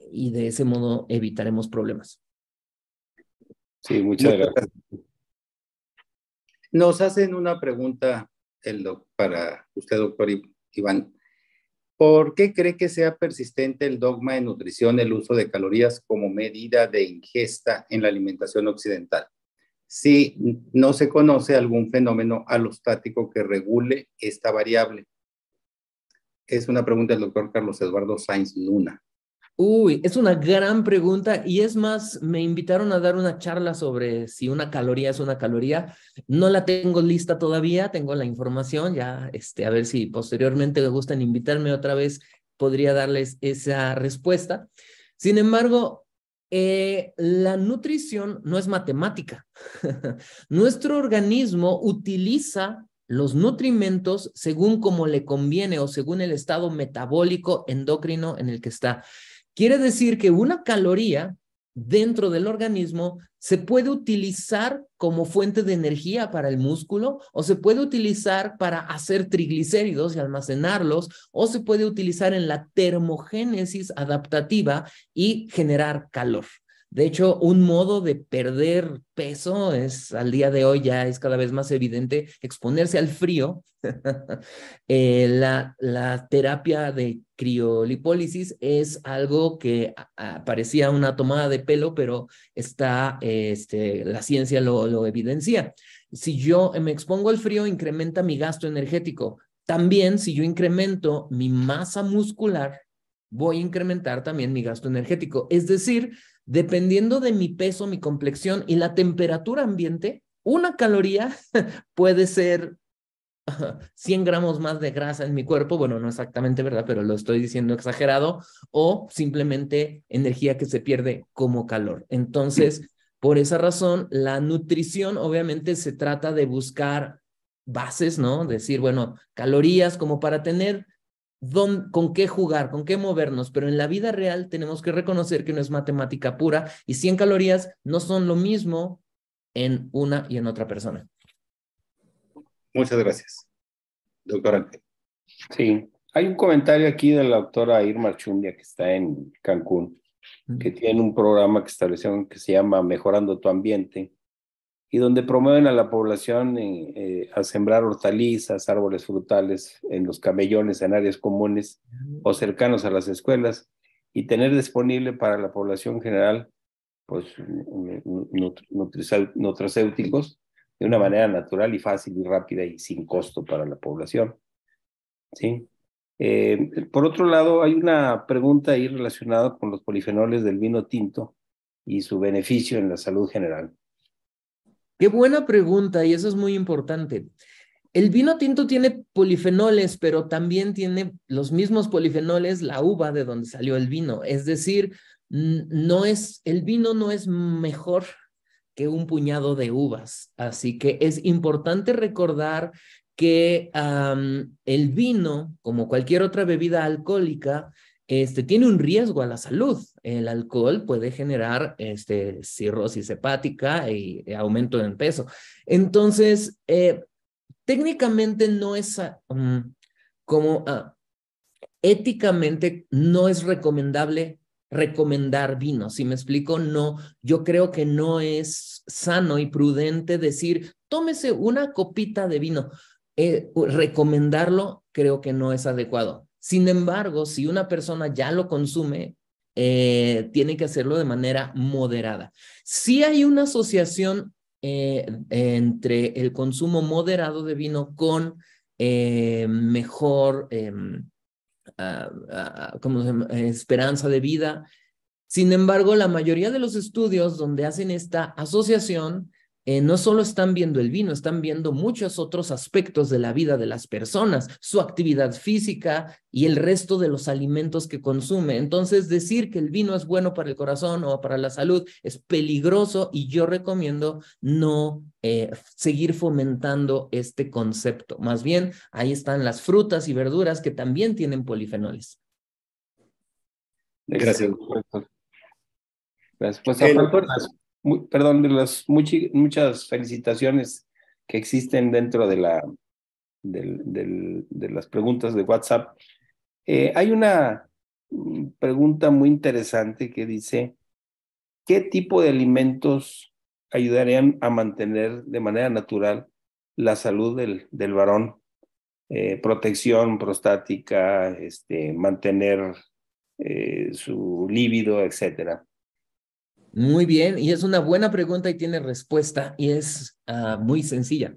de ese modo evitaremos problemas. Sí, muchas gracias. Nos hacen una pregunta para usted, doctor Iván. ¿Por qué cree que sea persistente el dogma de nutrición el uso de calorías como medida de ingesta en la alimentación occidental? Si no se conoce algún fenómeno alostático que regule esta variable. Es una pregunta del doctor Carlos Eduardo Sainz Luna. Uy, es una gran pregunta y es más, me invitaron a dar una charla sobre si una caloría es una caloría. No la tengo lista todavía, tengo la información, ya a ver si posteriormente me gustan invitarme otra vez, podría darles esa respuesta. Sin embargo, la nutrición no es matemática. Nuestro organismo utiliza los nutrimentos según como le conviene o según el estado metabólico endocrino en el que está. Quiere decir que una caloría dentro del organismo se puede utilizar como fuente de energía para el músculo, o se puede utilizar para hacer triglicéridos y almacenarlos, o se puede utilizar en la termogénesis adaptativa y generar calor. De hecho, un modo de perder peso es, al día de hoy ya es cada vez más evidente, exponerse al frío. La terapia de criolipólisis es algo que parecía una tomada de pelo, pero la ciencia lo evidencia. Si yo me expongo al frío, incrementa mi gasto energético. También, si yo incremento mi masa muscular, voy a incrementar también mi gasto energético. Es decir, dependiendo de mi peso, mi complexión y la temperatura ambiente, una caloría puede ser 100 gramos más de grasa en mi cuerpo, bueno, no exactamente, ¿verdad? Pero lo estoy diciendo exagerado, o simplemente energía que se pierde como calor. Entonces, por esa razón, la nutrición obviamente se trata de buscar bases, ¿no? Decir, bueno, calorías como para tener con qué jugar, con qué movernos, pero en la vida real tenemos que reconocer que no es matemática pura y 100 calorías no son lo mismo en una y en otra persona. Muchas gracias, doctor Ángel. Sí, hay un comentario aquí de la doctora Irma Archundia, que está en Cancún, que tiene un programa que establecieron que se llama Mejorando tu Ambiente, y donde promueven a la población a sembrar hortalizas, árboles frutales en los camellones, en áreas comunes o cercanos a las escuelas, y tener disponible para la población general pues nutracéuticos de una manera natural y fácil y rápida y sin costo para la población. ¿Sí? Por otro lado, hay una pregunta ahí relacionada con los polifenoles del vino tinto y su beneficio en la salud general. Qué buena pregunta, y eso es muy importante. El vino tinto tiene polifenoles, pero también tiene los mismos polifenoles la uva de donde salió el vino. Es decir, el vino no es mejor que un puñado de uvas. Así que es importante recordar que el vino, como cualquier otra bebida alcohólica, tiene un riesgo a la salud. El alcohol puede generar cirrosis hepática y aumento en peso. Entonces, técnicamente no es éticamente no es recomendar vino. ¿Sí me explico? No, yo creo que no es sano y prudente decir, tómese una copita de vino. Recomendarlo creo que no es adecuado. Sin embargo, si una persona ya lo consume, tiene que hacerlo de manera moderada. Sí hay una asociación entre el consumo moderado de vino con mejor esperanza de vida. Sin embargo, la mayoría de los estudios donde hacen esta asociación no solo están viendo el vino, están viendo muchos otros aspectos de la vida de las personas, su actividad física y el resto de los alimentos que consume. Entonces, decir que el vino es bueno para el corazón o para la salud es peligroso, y yo recomiendo no seguir fomentando este concepto. Más bien, ahí están las frutas y verduras que también tienen polifenoles. Gracias. Gracias. Pues aparte de las muchas felicitaciones que existen dentro de las preguntas de WhatsApp, hay una pregunta muy interesante que dice: ¿qué tipo de alimentos ayudarían a mantener de manera natural la salud del varón? Protección prostática, mantener su líbido, etcétera. Muy bien, y es una buena pregunta y tiene respuesta, y es muy sencilla.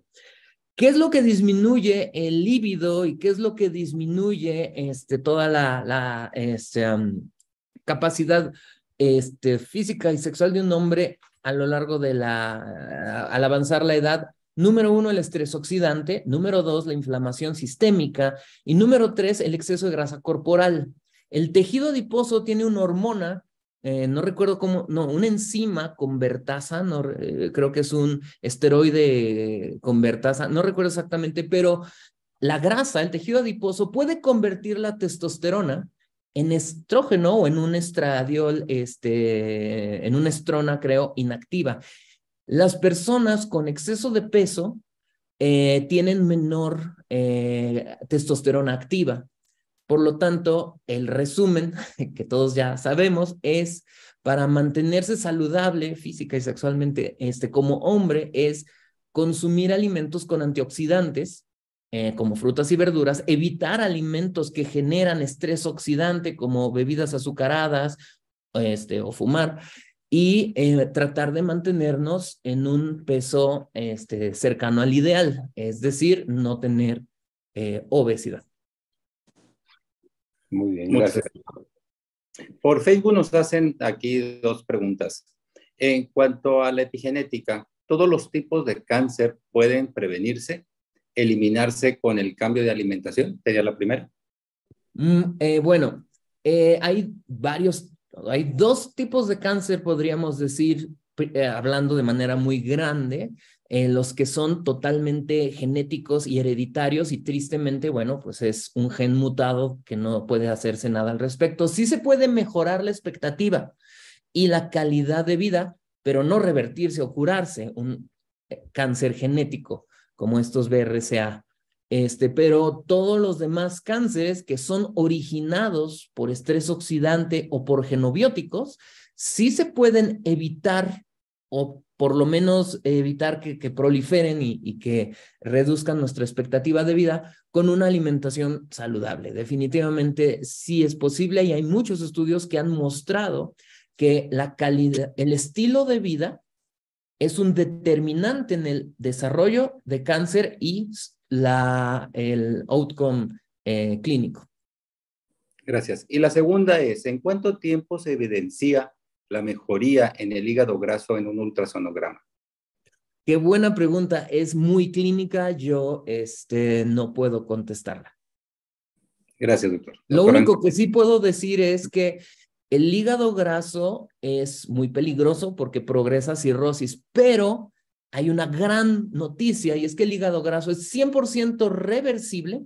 ¿Qué es lo que disminuye el líbido y qué es lo que disminuye toda la capacidad física y sexual de un hombre a lo largo de al avanzar la edad? Número 1, el estrés oxidante. Número 2, la inflamación sistémica. Y número 3, el exceso de grasa corporal. El tejido adiposo tiene una hormona no recuerdo cómo, no, una enzima convertasa, no, creo que es un esteroide convertasa, no recuerdo exactamente, pero la grasa, el tejido adiposo, puede convertir la testosterona en estrógeno o en un estradiol, en una estrona, creo, inactiva. Las personas con exceso de peso tienen menor testosterona activa. Por lo tanto, el resumen que todos ya sabemos es para mantenerse saludable física y sexualmente como hombre es consumir alimentos con antioxidantes, como frutas y verduras, evitar alimentos que generan estrés oxidante como bebidas azucaradas o fumar y tratar de mantenernos en un peso cercano al ideal, es decir, no tener obesidad. Muy bien, Muchas gracias. gracias. Por Facebook nos hacen aquí dos preguntas. En cuanto a la epigenética, ¿todos los tipos de cáncer pueden prevenirse, eliminarse con el cambio de alimentación? Sería la primera. Bueno, hay dos tipos de cáncer, podríamos decir, hablando de manera muy grande, los que son totalmente genéticos y hereditarios y tristemente, bueno, pues es un gen mutado que no puede hacerse nada al respecto. Sí se puede mejorar la expectativa y la calidad de vida, pero no revertirse o curarse un cáncer genético como estos BRCA. Pero todos los demás cánceres que son originados por estrés oxidante o por genobióticos, sí se pueden evitar o por lo menos evitar que proliferen y que reduzcan nuestra expectativa de vida con una alimentación saludable. Definitivamente sí es posible y hay muchos estudios que han mostrado que la calidad, el estilo de vida es un determinante en el desarrollo de cáncer y el outcome clínico. Gracias. Y la segunda es, ¿en cuánto tiempo se evidencia la mejoría en el hígado graso en un ultrasonograma? Qué buena pregunta. Es muy clínica. Yo no puedo contestarla. Gracias, doctor. Lo único que sí puedo decir es que el hígado graso es muy peligroso porque progresa cirrosis, pero hay una gran noticia y es que el hígado graso es 100% reversible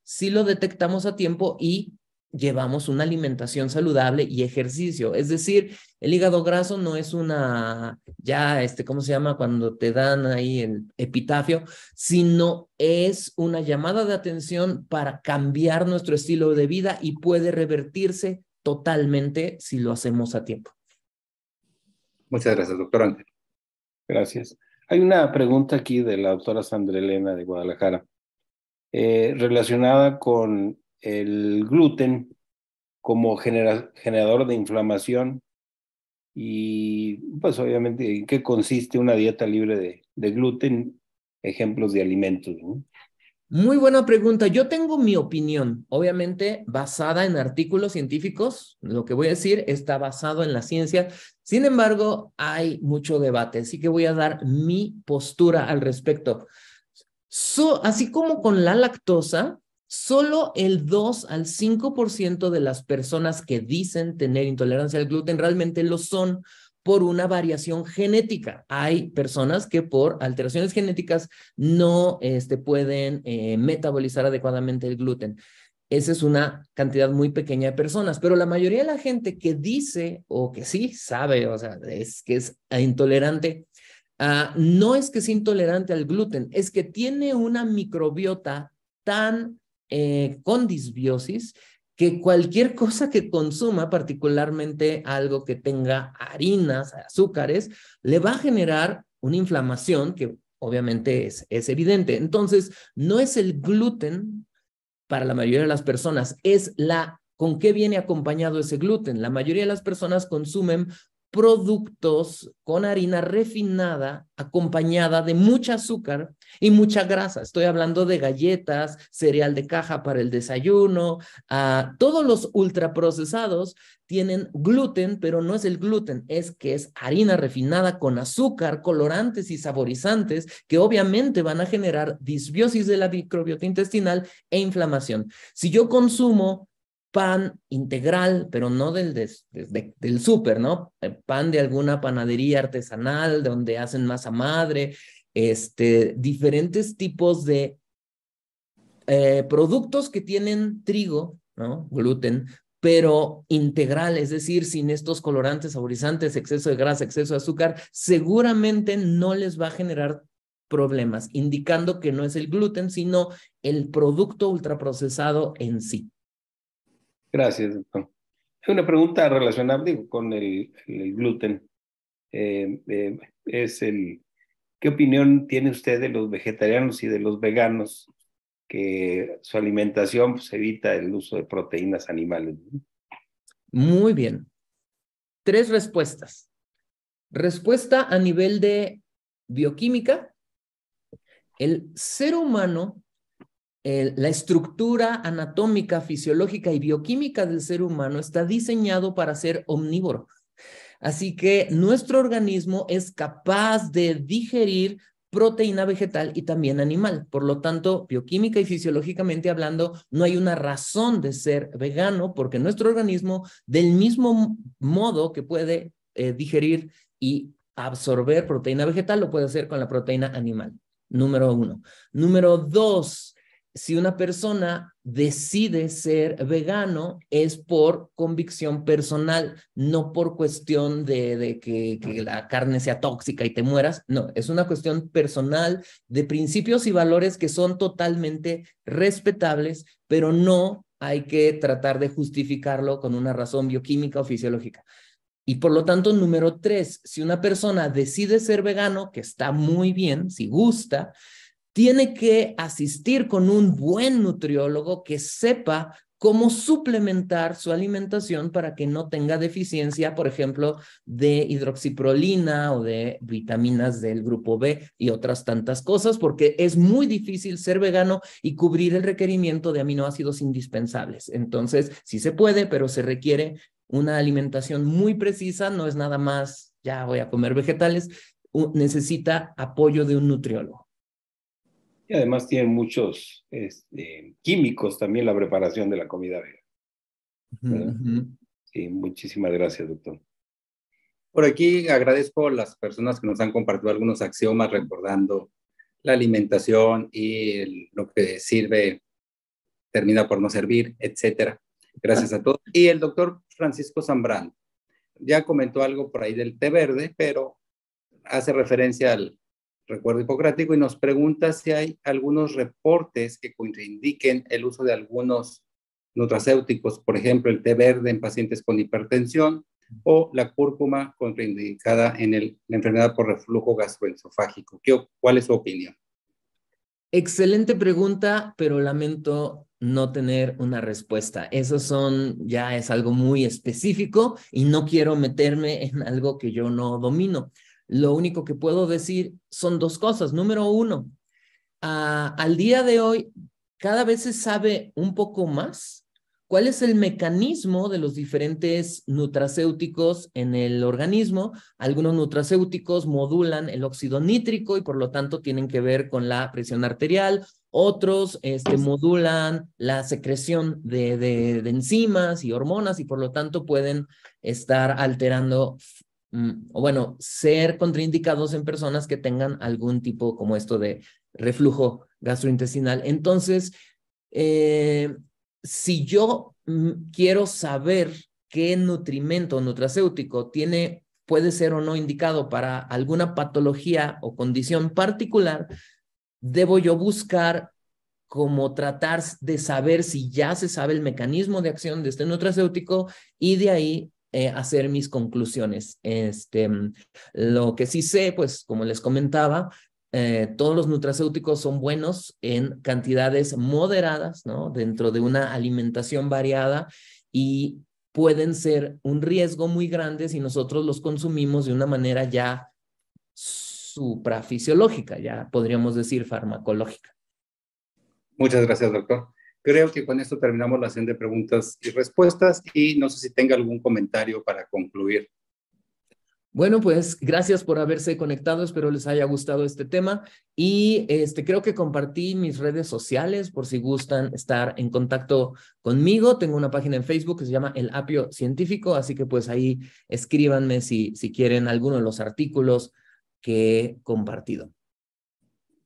si lo detectamos a tiempo y llevamos una alimentación saludable y ejercicio. Es decir, el hígado graso no es ¿cómo se llama? Cuando te dan ahí el epitafio, sino es una llamada de atención para cambiar nuestro estilo de vida y puede revertirse totalmente si lo hacemos a tiempo. Muchas gracias, doctor Ángel. Gracias. Hay una pregunta aquí de la doctora Sandra Elena de Guadalajara, relacionada con el gluten como generador de inflamación y pues obviamente en qué consiste una dieta libre de gluten, ejemplos de alimentos, ¿no? Muy buena pregunta. Yo tengo mi opinión, obviamente basada en artículos científicos. Lo que voy a decir está basado en la ciencia. Sin embargo, hay mucho debate, así que voy a dar mi postura al respecto. Así como con la lactosa, solo el 2 al 5% de las personas que dicen tener intolerancia al gluten realmente lo son por una variación genética. Hay personas que por alteraciones genéticas no pueden metabolizar adecuadamente el gluten. Esa es una cantidad muy pequeña de personas, pero la mayoría de la gente que dice o que sí sabe, o sea, es que es intolerante, no es que sea intolerante al gluten, es que tiene una microbiota tan con disbiosis que cualquier cosa que consuma, particularmente algo que tenga harinas, azúcares, le va a generar una inflamación que obviamente es evidente. Entonces, no es el gluten para la mayoría de las personas, es con qué viene acompañado ese gluten. La mayoría de las personas consumen productos con harina refinada acompañada de mucho azúcar y mucha grasa. Estoy hablando de galletas, cereal de caja para el desayuno. Todos los ultraprocesados tienen gluten, pero no es el gluten, es que es harina refinada con azúcar, colorantes y saborizantes que obviamente van a generar disbiosis de la microbiota intestinal e inflamación. Si yo consumo pan integral, pero no del súper, ¿no? Pan de alguna panadería artesanal donde hacen masa madre, diferentes tipos de productos que tienen trigo, ¿no? Gluten, pero integral, es decir, sin estos colorantes, saborizantes, exceso de grasa, exceso de azúcar, seguramente no les va a generar problemas, indicando que no es el gluten, sino el producto ultraprocesado en sí. Gracias, doctor. Hay una pregunta relacionada, digo, con el gluten. ¿Qué opinión tiene usted de los vegetarianos y de los veganos que su alimentación pues, evita el uso de proteínas animales? Muy bien. 3 respuestas. Respuesta a nivel de bioquímica. El ser humano, la estructura anatómica, fisiológica y bioquímica del ser humano está diseñado para ser omnívoro. Así que nuestro organismo es capaz de digerir proteína vegetal y también animal. Por lo tanto, bioquímica y fisiológicamente hablando, no hay una razón de ser vegano porque nuestro organismo, del mismo modo que puede digerir y absorber proteína vegetal, lo puede hacer con la proteína animal. Número 1. Número 2. Si una persona decide ser vegano es por convicción personal, no por cuestión de que la carne sea tóxica y te mueras. No, es una cuestión personal de principios y valores que son totalmente respetables, pero no hay que tratar de justificarlo con una razón bioquímica o fisiológica. Y por lo tanto, número 3, si una persona decide ser vegano, que está muy bien, si gusta, tiene que asistir con un buen nutriólogo que sepa cómo suplementar su alimentación para que no tenga deficiencia, por ejemplo, de hidroxiprolina o de vitaminas del grupo B y otras tantas cosas, porque es muy difícil ser vegano y cubrir el requerimiento de aminoácidos indispensables. Entonces, sí se puede, pero se requiere una alimentación muy precisa, no es nada más, ya voy a comer vegetales, necesita apoyo de un nutriólogo. Y además tienen muchos químicos también la preparación de la comida vegana. Sí, muchísimas gracias, doctor. Por aquí agradezco a las personas que nos han compartido algunos axiomas recordando la alimentación y lo que sirve termina por no servir, etcétera. Gracias a todos. Y el doctor Francisco Zambrano ya comentó algo por ahí del té verde, pero hace referencia al recuerdo hipocrático y nos pregunta si hay algunos reportes que contraindiquen el uso de algunos nutracéuticos, por ejemplo, el té verde en pacientes con hipertensión o la cúrcuma contraindicada en la enfermedad por reflujo gastroesofágico. ¿Cuál es su opinión? Excelente pregunta, pero lamento no tener una respuesta. Eso ya es algo muy específico y no quiero meterme en algo que yo no domino. Lo único que puedo decir son 2 cosas. Número 1, al día de hoy, cada vez se sabe un poco más cuál es el mecanismo de los diferentes nutracéuticos en el organismo. Algunos nutracéuticos modulan el óxido nítrico y por lo tanto tienen que ver con la presión arterial. Otros modulan la secreción de enzimas y hormonas y por lo tanto pueden estar alterando o bueno, ser contraindicados en personas que tengan algún tipo como esto de reflujo gastrointestinal. Entonces, si yo quiero saber qué nutrimento o nutracéutico puede ser o no indicado para alguna patología o condición particular, debo yo buscar cómo tratar de saber si ya se sabe el mecanismo de acción de este nutracéutico y de ahí hacer mis conclusiones. Lo que sí sé, pues como les comentaba, todos los nutracéuticos son buenos en cantidades moderadas, ¿no? Dentro de una alimentación variada y pueden ser un riesgo muy grande si nosotros los consumimos de una manera ya suprafisiológica, ya podríamos decir farmacológica. Muchas gracias, doctor. Creo que con esto terminamos la sesión de preguntas y respuestas y no sé si tenga algún comentario para concluir. Bueno, pues gracias por haberse conectado, espero les haya gustado este tema y creo que compartí mis redes sociales por si gustan estar en contacto conmigo. Tengo una página en Facebook que se llama El Apio Científico, así que pues ahí escríbanme si quieren alguno de los artículos que he compartido.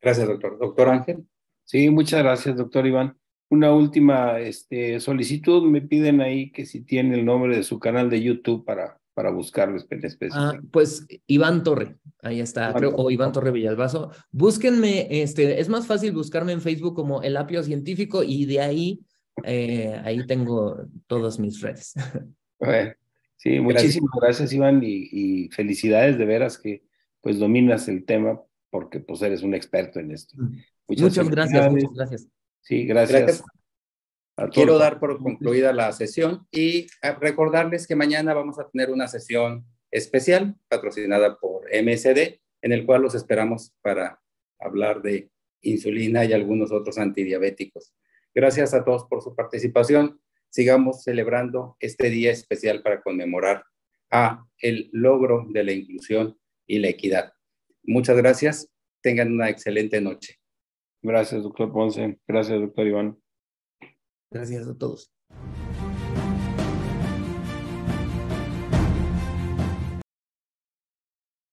Gracias, doctor. Doctor Ángel. Sí, muchas gracias, doctor Iván. Una última solicitud, me piden ahí que si tiene el nombre de su canal de YouTube para buscarlo en específico. Pues Iván Torre, ahí está, creo, o Iván Torre Villalbazo. Búsquenme, es más fácil buscarme en Facebook como El Apio Científico y de ahí, ahí tengo todas mis redes. Bueno, sí, muchísimas gracias, Iván, y felicidades de veras que pues dominas el tema porque pues eres un experto en esto. Muchas gracias, muchas gracias. Sí, gracias. Quiero dar por concluida la sesión y recordarles que mañana vamos a tener una sesión especial patrocinada por MSD, en el cual los esperamos para hablar de insulina y algunos otros antidiabéticos. Gracias a todos por su participación. Sigamos celebrando este día especial para conmemorar el logro de la inclusión y la equidad. Muchas gracias. Tengan una excelente noche. Gracias, doctor Ponce. Gracias, doctor Iván. Gracias a todos.